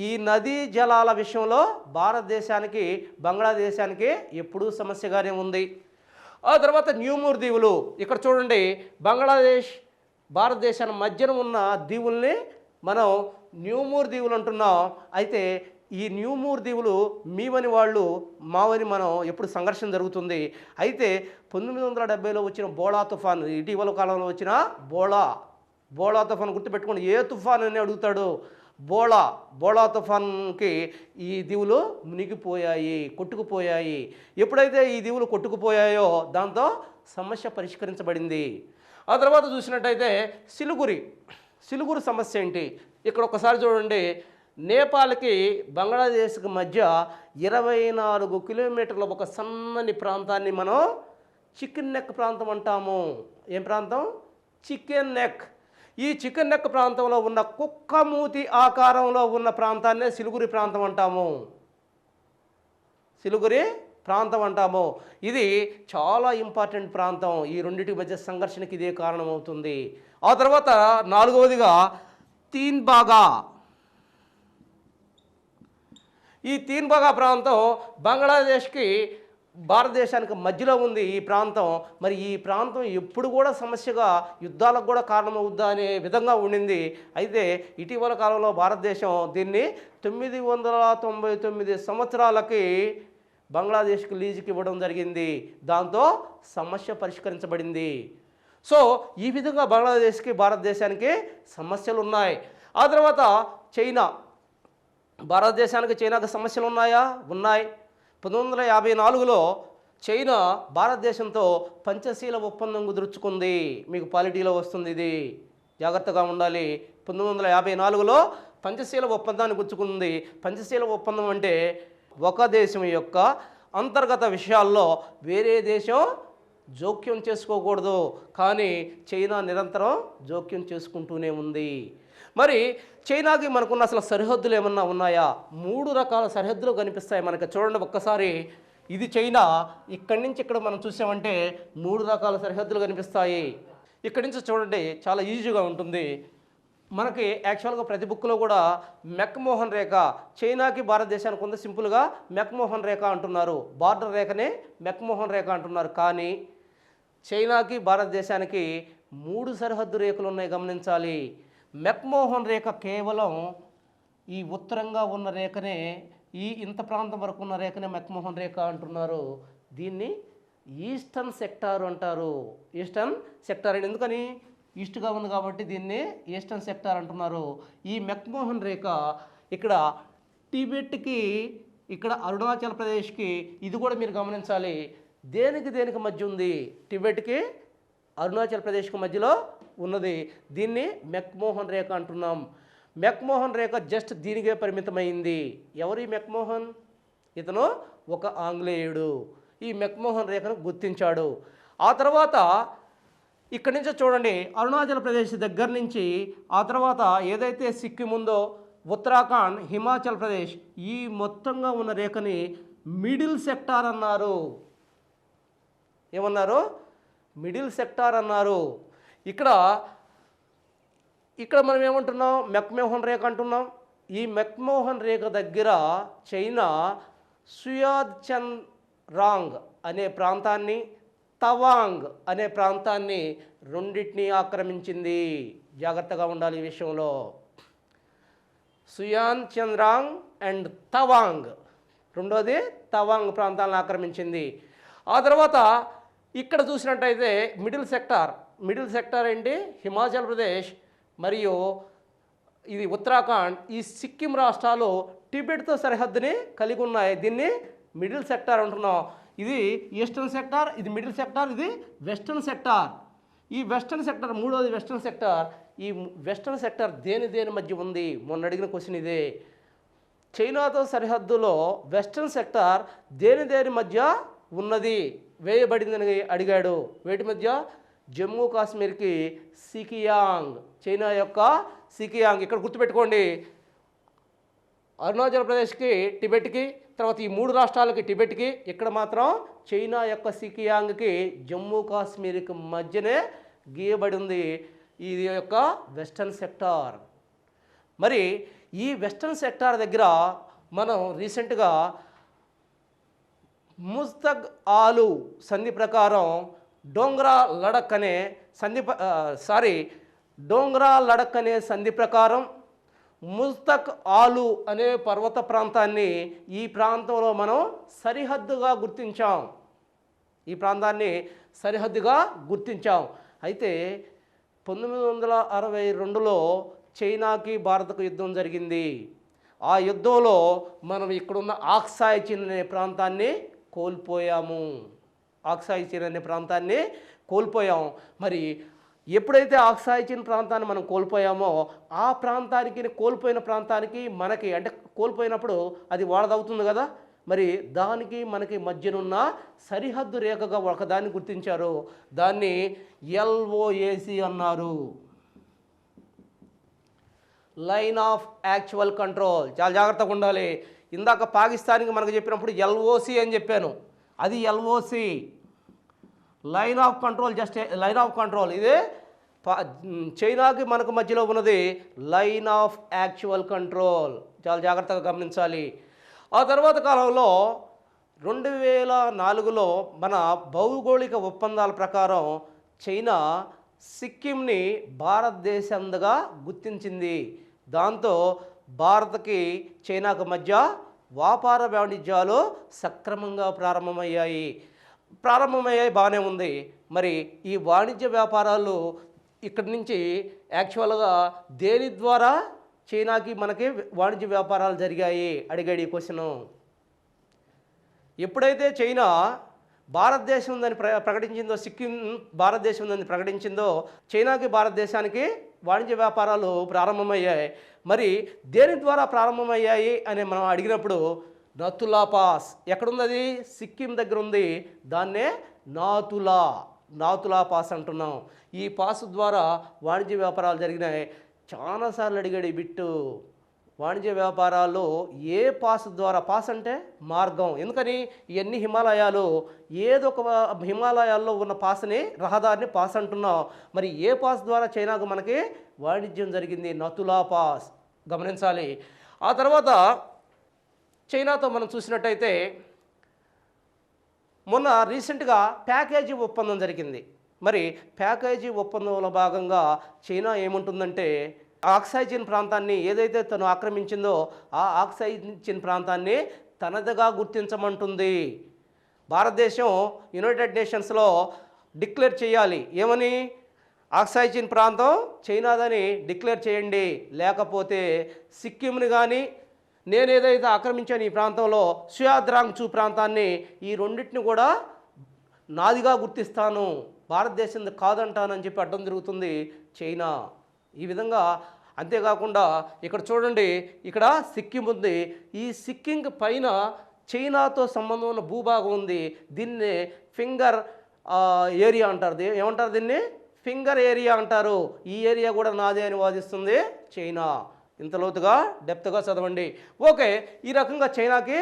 ఈ నదీ జలాల విషయంలో భారతదేశానికి బంగ్లాదేశానికి ఎప్పుడూ సమస్యగానే ఉంది. ఆ తర్వాత న్యూమూర్ దీవులు. ఇక్కడ చూడండి, బంగ్లాదేశ్ భారతదేశాల మధ్యన ఉన్న దీవుల్ని మనం న్యూమూర్ దీవులు అంటున్నాం. అయితే ఈ న్యూమూర్ దీవులు మీవని వాళ్ళు మావని మనం ఎప్పుడు సంఘర్షణ జరుగుతుంది. అయితే 1970లో వచ్చిన బోళా తుఫాన్, ఇటీవల కాలంలో వచ్చిన బోళా తుఫాన్ గుర్తుపెట్టుకోండి. ఏ తుఫాన్ అని అడుగుతాడు? బోళా తుఫాన్కి ఈ దీవులు మునిగిపోయాయి, కొట్టుకుపోయాయి. ఎప్పుడైతే ఈ దీవులు కొట్టుకుపోయాయో దాంతో సమస్య పరిష్కరించబడింది. ఆ తర్వాత చూసినట్టయితే సిలిగురి సమస్య ఏంటి? ఇక్కడ ఒకసారి చూడండి, నేపాల్కి బంగ్లాదేశ్కి మధ్య 24 కిలోమీటర్ల ఒక సన్నని ప్రాంతాన్ని మనం చికెన్ నెక్ ప్రాంతం అంటాము. ఏం ప్రాంతం? Chicken neck. ఈ చికెన్ నెక్ ప్రాంతంలో ఉన్న కుక్కమూతి ఆకారంలో ఉన్న ప్రాంతాన్నే సిలిగురి ప్రాంతం అంటాము. సిలిగురి ప్రాంతం అంటామో ఇది చాలా ఇంపార్టెంట్ ప్రాంతం. ఈ రెండింటి మధ్య సంఘర్షణకి ఇదే కారణమవుతుంది. ఆ తర్వాత నాలుగవదిగా తీన్ బాగా. ఈ తీన్ బాగా ప్రాంతం బంగ్లాదేశ్కి భారతదేశానికి మధ్యలో ఉంది ఈ ప్రాంతం. మరి ఈ ప్రాంతం ఎప్పుడు కూడా సమస్యగా యుద్ధాలకు కూడా కారణమవుద్దా అనే విధంగా ఉండింది. అయితే ఇటీవల కాలంలో భారతదేశం దీన్ని 999 సంవత్సరాలకి బంగ్లాదేశ్కి లీజుకి ఇవ్వడం జరిగింది. దాంతో సమస్య పరిష్కరించబడింది. సో ఈ విధంగా బంగ్లాదేశ్కి భారతదేశానికి సమస్యలు ఉన్నాయి. ఆ తర్వాత చైనా. భారతదేశానికి చైనాకి సమస్యలు ఉన్నాయా? ఉన్నాయి. 1954లో చైనా భారతదేశంతో పంచశీల ఒప్పందం కుదుర్చుకుంది. మీకు పాలిటీలో వస్తుంది, ఇది జాగ్రత్తగా ఉండాలి. 1954లో పంచశీల ఒప్పందాన్ని కుదుర్చుకుంది. పంచశీల ఒప్పందం అంటే ఒక దేశం యొక్క అంతర్గత విషయాల్లో వేరే దేశం జోక్యం చేసుకోకూడదు. కానీ చైనా నిరంతరం జోక్యం చేసుకుంటూనే ఉంది. మరి చైనాకి మనకున్న అసలు సరిహద్దులు ఏమన్నా ఉన్నాయా? 3 రకాల సరిహద్దులు కనిపిస్తాయి మనకి. చూడండి ఒక్కసారి, ఇది చైనా. ఇక్కడి నుంచి ఇక్కడ మనం చూసామంటే 3 రకాల సరిహద్దులు కనిపిస్తాయి. ఇక్కడి నుంచి చూడండి, చాలా ఈజీగా ఉంటుంది మనకి. యాక్చువల్గా ప్రతి బుక్లో కూడా మెక్మోహన్ రేఖ చైనాకి భారతదేశానికి ఉంది. సింపుల్గా మెక్మోహన్ రేఖ అంటున్నారు, బార్డర్ రేఖనే మెక్మోహన్ రేఖ అంటున్నారు. కానీ చైనాకి భారతదేశానికి 3 సరిహద్దు రేఖలు ఉన్నాయి, గమనించాలి. మెక్మోహన్ రేఖ కేవలం ఈ ఉత్తరంగా ఉన్న రేఖనే, ఈ ఇంత ప్రాంతం వరకు ఉన్న రేఖనే మెక్మోహన్ రేఖ అంటున్నారు. దీన్ని ఈస్టర్న్ సెక్టార్ అంటారు. ఈస్టర్న్ సెక్టార్ అని ఎందుకని? ఈస్ట్గా ఉంది కాబట్టి దీన్ని ఈస్టర్న్ సెక్టార్ అంటున్నారు. ఈ మెక్మోహన్ రేఖ ఇక్కడ టిబెట్కి, ఇక్కడ అరుణాచల్ ప్రదేశ్కి, ఇది కూడా మీరు గమనించాలి. దేనికి మధ్య ఉంది? టిబెట్కి అరుణాచల్ ప్రదేశ్కి మధ్యలో ఉన్నది. దీన్ని మెక్మోహన్ రేఖ అంటున్నాం. మెక్మోహన్ రేఖ జస్ట్ దీనికే పరిమితమైంది. ఎవరు ఈ మెక్మోహన్? ఇతను ఒక ఆంగ్లేయుడు. ఈ మెక్మోహన్ రేఖను గుర్తించాడు. ఆ తర్వాత ఇక్కడి నుంచి చూడండి, అరుణాచల్ ప్రదేశ్ దగ్గర నుంచి ఆ తర్వాత ఏదైతే సిక్కిం ఉందో, ఉత్తరాఖండ్, హిమాచల్ ప్రదేశ్, ఈ మొత్తంగా ఉన్న రేఖని మిడిల్ సెక్టార్ అన్నారు. ఏమన్నారు? మిడిల్ సెక్టార్ అన్నారు. ఇక్కడ మనం ఏమంటున్నాం? మెక్మోహన్ రేఖ అంటున్నాం. ఈ మెక్మోహన్ రేఖ దగ్గర చైనా సుయాద్చన్ రాంగ్ అనే ప్రాంతాన్ని, తవాంగ్ అనే ప్రాంతాన్ని రెండింటినీ ఆక్రమించింది. జాగ్రత్తగా ఉండాలి ఈ విషయంలో. సుయాన్ చంద్రాంగ్ అండ్ తవాంగ్, రెండోది తవాంగ్ ప్రాంతాలను ఆక్రమించింది. ఆ తర్వాత ఇక్కడ చూసినట్టయితే మిడిల్ సెక్టార్ ఏంటి? హిమాచల్ ప్రదేశ్ మరియు ఇది ఉత్తరాఖండ్, ఈ సిక్కిం రాష్ట్రాలు టిబెట్తో సరిహద్దుని కలిగి ఉన్నాయి. దీన్ని మిడిల్ సెక్టార్ అంటున్నాం. ఇది ఈస్టర్న్ సెక్టార్, ఇది మిడిల్ సెక్టార్, ఇది వెస్టర్న్ సెక్టార్. ఈ వెస్టర్న్ సెక్టార్, మూడోది వెస్టర్న్ సెక్టార్. ఈ వెస్టర్న్ సెక్టార్ దేని మధ్య ఉంది? మొన్న అడిగిన క్వశ్చన్ ఇదే. చైనాతో సరిహద్దులో వెస్టర్న్ సెక్టార్ దేని మధ్య ఉన్నది, వేయబడిందని అడిగాడు. వేటి మధ్య? జమ్మూ కాశ్మీర్కి సికియాంగ్, చైనా యొక్క సికియాంగ్. ఇక్కడ గుర్తుపెట్టుకోండి, అరుణాచల్ ప్రదేశ్కి టిబెట్కి, తర్వాత ఈ 3 రాష్ట్రాలకి టిబెట్కి, ఇక్కడ మాత్రం చైనా యొక్క సికియాంగ్కి జమ్మూ కాశ్మీర్కి మధ్యనే గీయబడి ఉంది ఇది యొక్క వెస్టర్న్ సెక్టార్. మరి ఈ వెస్టర్న్ సెక్టార్ దగ్గర మనం రీసెంట్గా ముస్తగ్ ఆలు సంధి ప్రకారం డోంగ్రా లడక్ అనే సంధి ప్రకారం ముస్తక్ ఆలు అనే పర్వత ప్రాంతాన్ని ఈ ప్రాంతంలో మనం సరిహద్దుగా గుర్తించాం. అయితే 1962లో చైనాకి భారత్కు యుద్ధం జరిగింది. ఆ యుద్ధంలో మనం ఇక్కడున్న ఆక్సాయ్ చిన్ అనే ప్రాంతాన్ని కోల్పోయాం. మరి ఎప్పుడైతే ఆక్సాయ్ చిన్ ప్రాంతాన్ని మనం కోల్పోయామో, ఆ ప్రాంతానికి, కోల్పోయిన ప్రాంతానికి మనకి, అంటే కోల్పోయినప్పుడు అది వాళ్ళదవుతుంది కదా, మరి దానికి మనకి మధ్యనున్న సరిహద్దు రేఖగా ఒకదాన్ని గుర్తించారు. దాన్ని LOAC అన్నారు, లైన్ ఆఫ్ యాక్చువల్ కంట్రోల్. చాలా జాగ్రత్తగా ఉండాలి. ఇందాక పాకిస్తాన్కి మనకు చెప్పినప్పుడు LOC అని చెప్పాను. అది LOC, line of control. Just line of control. ఇదే చైనాకి మనకు మధ్యలో ఉన్నది లైన్ ఆఫ్ యాక్చువల్ కంట్రోల్. చాలా జాగ్రత్తగా గమనించాలి. ఆ తర్వాత కాలంలో 2004లో మన భౌగోళిక ఒప్పందాల ప్రకారం చైనా సిక్కింని భారతదేశంగా గుర్తించింది. దాంతో భారత్కి చైనాకు మధ్య వ్యాపార వాణిజ్యాలు సక్రమంగా ప్రారంభమయ్యాయి. బాగానే ఉంది. మరి ఈ వాణిజ్య వ్యాపారాలు ఇక్కడి నుంచి యాక్చువల్గా దేని ద్వారా చైనాకి మనకి వాణిజ్య వ్యాపారాలు జరిగాయి అడిగాడు ఈ క్వశ్చను. ఎప్పుడైతే చైనా భారతదేశం ఉందని ప్రకటించిందో, సిక్కిం భారతదేశం ఉందని ప్రకటించిందో, చైనాకి భారతదేశానికి వాణిజ్య వ్యాపారాలు ప్రారంభమయ్యాయి. మరి దేని ద్వారా ప్రారంభమయ్యాయి అని మనం అడిగినప్పుడు నతులా పాస్ ఎక్కడుంది? అది సిక్కిం దగ్గర ఉంది. దాన్నే నాతులా పాస్ అంటున్నాం. ఈ పాస్ ద్వారా వాణిజ్య వ్యాపారాలు జరిగినాయి. చాలాసార్లు అడిగాడు ఈ బిట్టు. వాణిజ్య వ్యాపారాల్లో ఏ పాస్ ద్వారా? పాస్ అంటే మార్గం. ఎందుకని? ఇవన్నీ హిమాలయాలు, ఏదో ఒక హిమాలయాల్లో ఉన్న పాస్ని, రహదారిని పాస్ అంటున్నాం. మరి ఏ పాస్ ద్వారా చైనాకు మనకి వాణిజ్యం జరిగింది? నతులా పాస్. గమనించాలి. ఆ తర్వాత చైనాతో మనం చూసినట్టయితే మొన్న రీసెంట్గా ప్యాకేజీ ఒప్పందం జరిగింది. మరి ప్యాకేజీ ఒప్పందంలో భాగంగా చైనా ఏముంటుందంటే, ఆక్సైజిన్ ప్రాంతాన్ని ఏదైతే తను ఆక్రమించిందో ఆ ఆక్సైజిన్ ప్రాంతాన్ని తనదిగా గుర్తించమంటుంది. భారతదేశం యునైటెడ్ నేషన్స్లో డిక్లేర్ చేయాలి. ఏమని? ఆక్సైజిన్ ప్రాంతం చైనాదని డిక్లేర్ చేయండి. లేకపోతే సిక్కింని కానీ, నేను ఏదైతే ఆక్రమించాను ఈ ప్రాంతంలో షియాద్రాంగ్చూ ప్రాంతాన్ని, ఈ రెండింటిని కూడా నాదిగా గుర్తిస్తాను, భారతదేశం కాదంటానని చెప్పి అడ్డం తిరుగుతుంది చైనా. ఈ విధంగా. అంతేకాకుండా ఇక్కడ చూడండి, ఇక్కడ సిక్కిం ఉంది. ఈ సిక్కిం పైన చైనాతో సంబంధం ఉన్న భూభాగం ఉంది. దీన్ని ఫింగర్ ఏరియా అంటారు. ఏమంటారు దీన్ని? ఫింగర్ ఏరియా అంటారు. ఈ ఏరియా కూడా నాదే అని వాదిస్తుంది చైనా. ఇంత లోతుగా డెప్త్గా చదవండి. ఓకే. ఈ రకంగా చైనాకి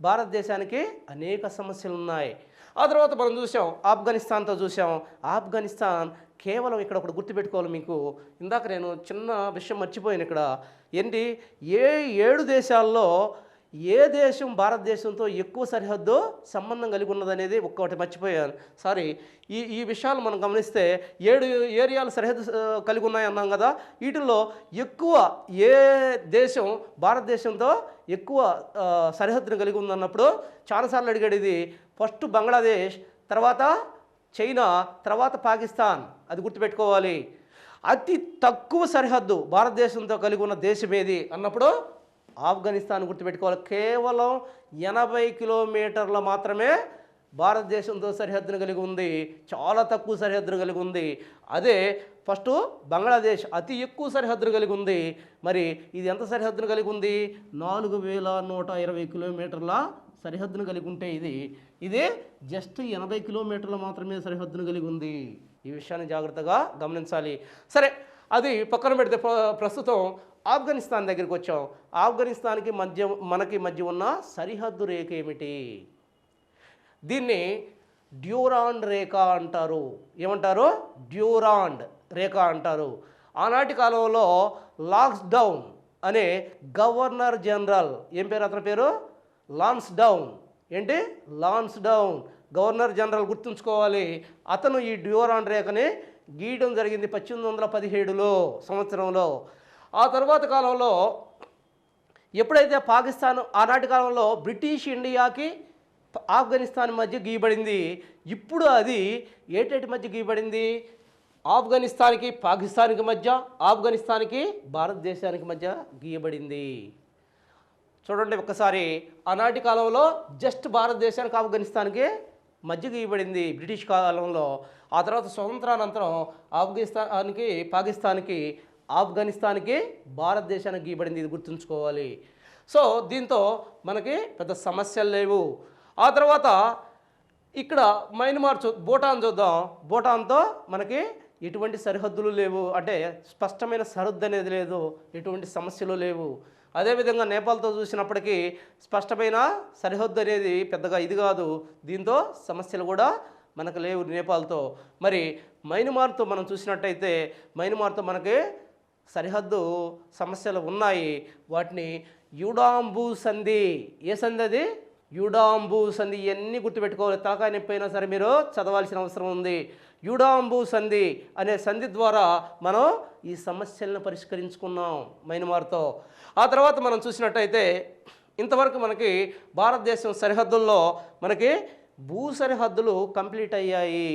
భారతదేశానికి అనేక సమస్యలు ఉన్నాయి. ఆ తర్వాత మనం చూసాం ఆఫ్ఘనిస్తాన్తో చూసాం. ఆఫ్ఘనిస్తాన్ కేవలం ఇక్కడ ఒకటి గుర్తుపెట్టుకోవాలి మీకు. ఇందాక నేను చిన్న విషయం మర్చిపోయాను ఇక్కడ. ఏంటి? 7 దేశాల్లో ఏ దేశం భారతదేశంతో ఎక్కువ సరిహద్దు సంబంధం కలిగి ఉన్నదనేది ఒక్కటి మర్చిపోయాను. సారీ. ఈ విషయాలు మనం గమనిస్తే 7 ఏరియాలు సరిహద్దు కలిగి ఉన్నాయి అన్నాం కదా. వీటిల్లో ఎక్కువ ఏ దేశం భారతదేశంతో ఎక్కువ సరిహద్దును కలిగి ఉందన్నప్పుడు చాలాసార్లు అడిగాడు ఇది. ఫస్ట్ బంగ్లాదేశ్, తర్వాత చైనా, తర్వాత పాకిస్తాన్. అది గుర్తుపెట్టుకోవాలి. అతి తక్కువ సరిహద్దు భారతదేశంతో కలిగి ఉన్న దేశం ఏది అన్నప్పుడు ఆఫ్ఘనిస్తాన్ గుర్తుపెట్టుకోవాలి. కేవలం 80 కిలోమీటర్ల మాత్రమే భారతదేశంతో సరిహద్దును కలిగి ఉంది. చాలా తక్కువ సరిహద్దును కలిగి ఉంది. అదే ఫస్ట్ బంగ్లాదేశ్ అతి ఎక్కువ సరిహద్దును కలిగి ఉంది. మరి ఇది ఎంత సరిహద్దును కలిగి ఉంది? 4120 కిలోమీటర్ల సరిహద్దును కలిగి ఉంటే ఇది జస్ట్ 80 కిలోమీటర్లు మాత్రమే సరిహద్దును కలిగి ఉంది. ఈ విషయాన్ని జాగ్రత్తగా గమనించాలి. సరే, అది పక్కన పెడితే ప్రస్తుతం ఆఫ్ఘనిస్తాన్ దగ్గరికి వచ్చాం. ఆఫ్ఘనిస్తాన్కి మనకి మధ్య ఉన్న సరిహద్దు రేఖ ఏమిటి? దీన్ని డ్యూరాండ్ రేఖ అంటారు. ఏమంటారు? డ్యూరాండ్ రేఖ అంటారు. ఆనాటి కాలంలో లాన్స్డౌన్ అనే గవర్నర్ జనరల్, ఏం పేరు అతని పేరు? లాన్స్డౌన్. ఏంటి? లాన్స్డౌన్ గవర్నర్ జనరల్ గుర్తుంచుకోవాలి. అతను ఈ డ్యూరాండ్ రేఖని గీయడం జరిగింది 1817 సంవత్సరంలో. ఆ తర్వాత కాలంలో ఎప్పుడైతే పాకిస్తాన్, ఆనాటి కాలంలో బ్రిటిష్ ఇండియాకి ఆఫ్ఘనిస్తాన్ మధ్య గీయబడింది. ఇప్పుడు అది ఏటేటి మధ్య గీయబడింది? ఆఫ్ఘనిస్తాన్కి పాకిస్తాన్కి మధ్య, ఆఫ్ఘనిస్తాన్కి భారతదేశానికి మధ్య గీయబడింది. చూడండి ఒక్కసారి. ఆనాటి కాలంలో జస్ట్ భారతదేశానికి ఆఫ్ఘనిస్తాన్కి మధ్య గీయబడింది బ్రిటిష్ కాలంలో. ఆ తర్వాత స్వతంత్రానంతరం పాకిస్తాన్కి, ఆఫ్ఘనిస్తాన్కి, భారతదేశానికి గీయబడింది. ఇది గుర్తుంచుకోవాలి. సో దీంతో మనకి పెద్ద సమస్యలు లేవు. ఆ తర్వాత ఇక్కడ మయన్మార్ భూటాన్ చూద్దాం. భూటాన్తో మనకి ఎటువంటి సరిహద్దులు లేవు, అంటే స్పష్టమైన సరిహద్దు అనేది లేదు, ఎటువంటి సమస్యలు లేవు. అదేవిధంగా నేపాల్తో చూసినప్పటికీ స్పష్టమైన సరిహద్దు అనేది పెద్దగా ఇది కాదు, దీంతో సమస్యలు కూడా మనకు లేవు నేపాల్తో. మరి మయన్మార్తో మనం చూసినట్టయితే మయన్మార్తో మనకి సరిహద్దు సమస్యలు ఉన్నాయి. వాటిని యుడాంబు సంధి, ఏ సంధి అది? యుడాంబు సంధి. ఇవన్నీ గుర్తుపెట్టుకోవాలి, తలకాయ నొప్పి అయినా సరే మీరు చదవాల్సిన అవసరం ఉంది. యుడాంబు సంధి అనే సంధి ద్వారా మనం ఈ సమస్యలను పరిష్కరించుకున్నాం మయన్మార్తో. ఆ తర్వాత మనం చూసినట్టయితే ఇంతవరకు మనకి భారతదేశం సరిహద్దుల్లో మనకి భూ సరిహద్దులు కంప్లీట్ అయ్యాయి.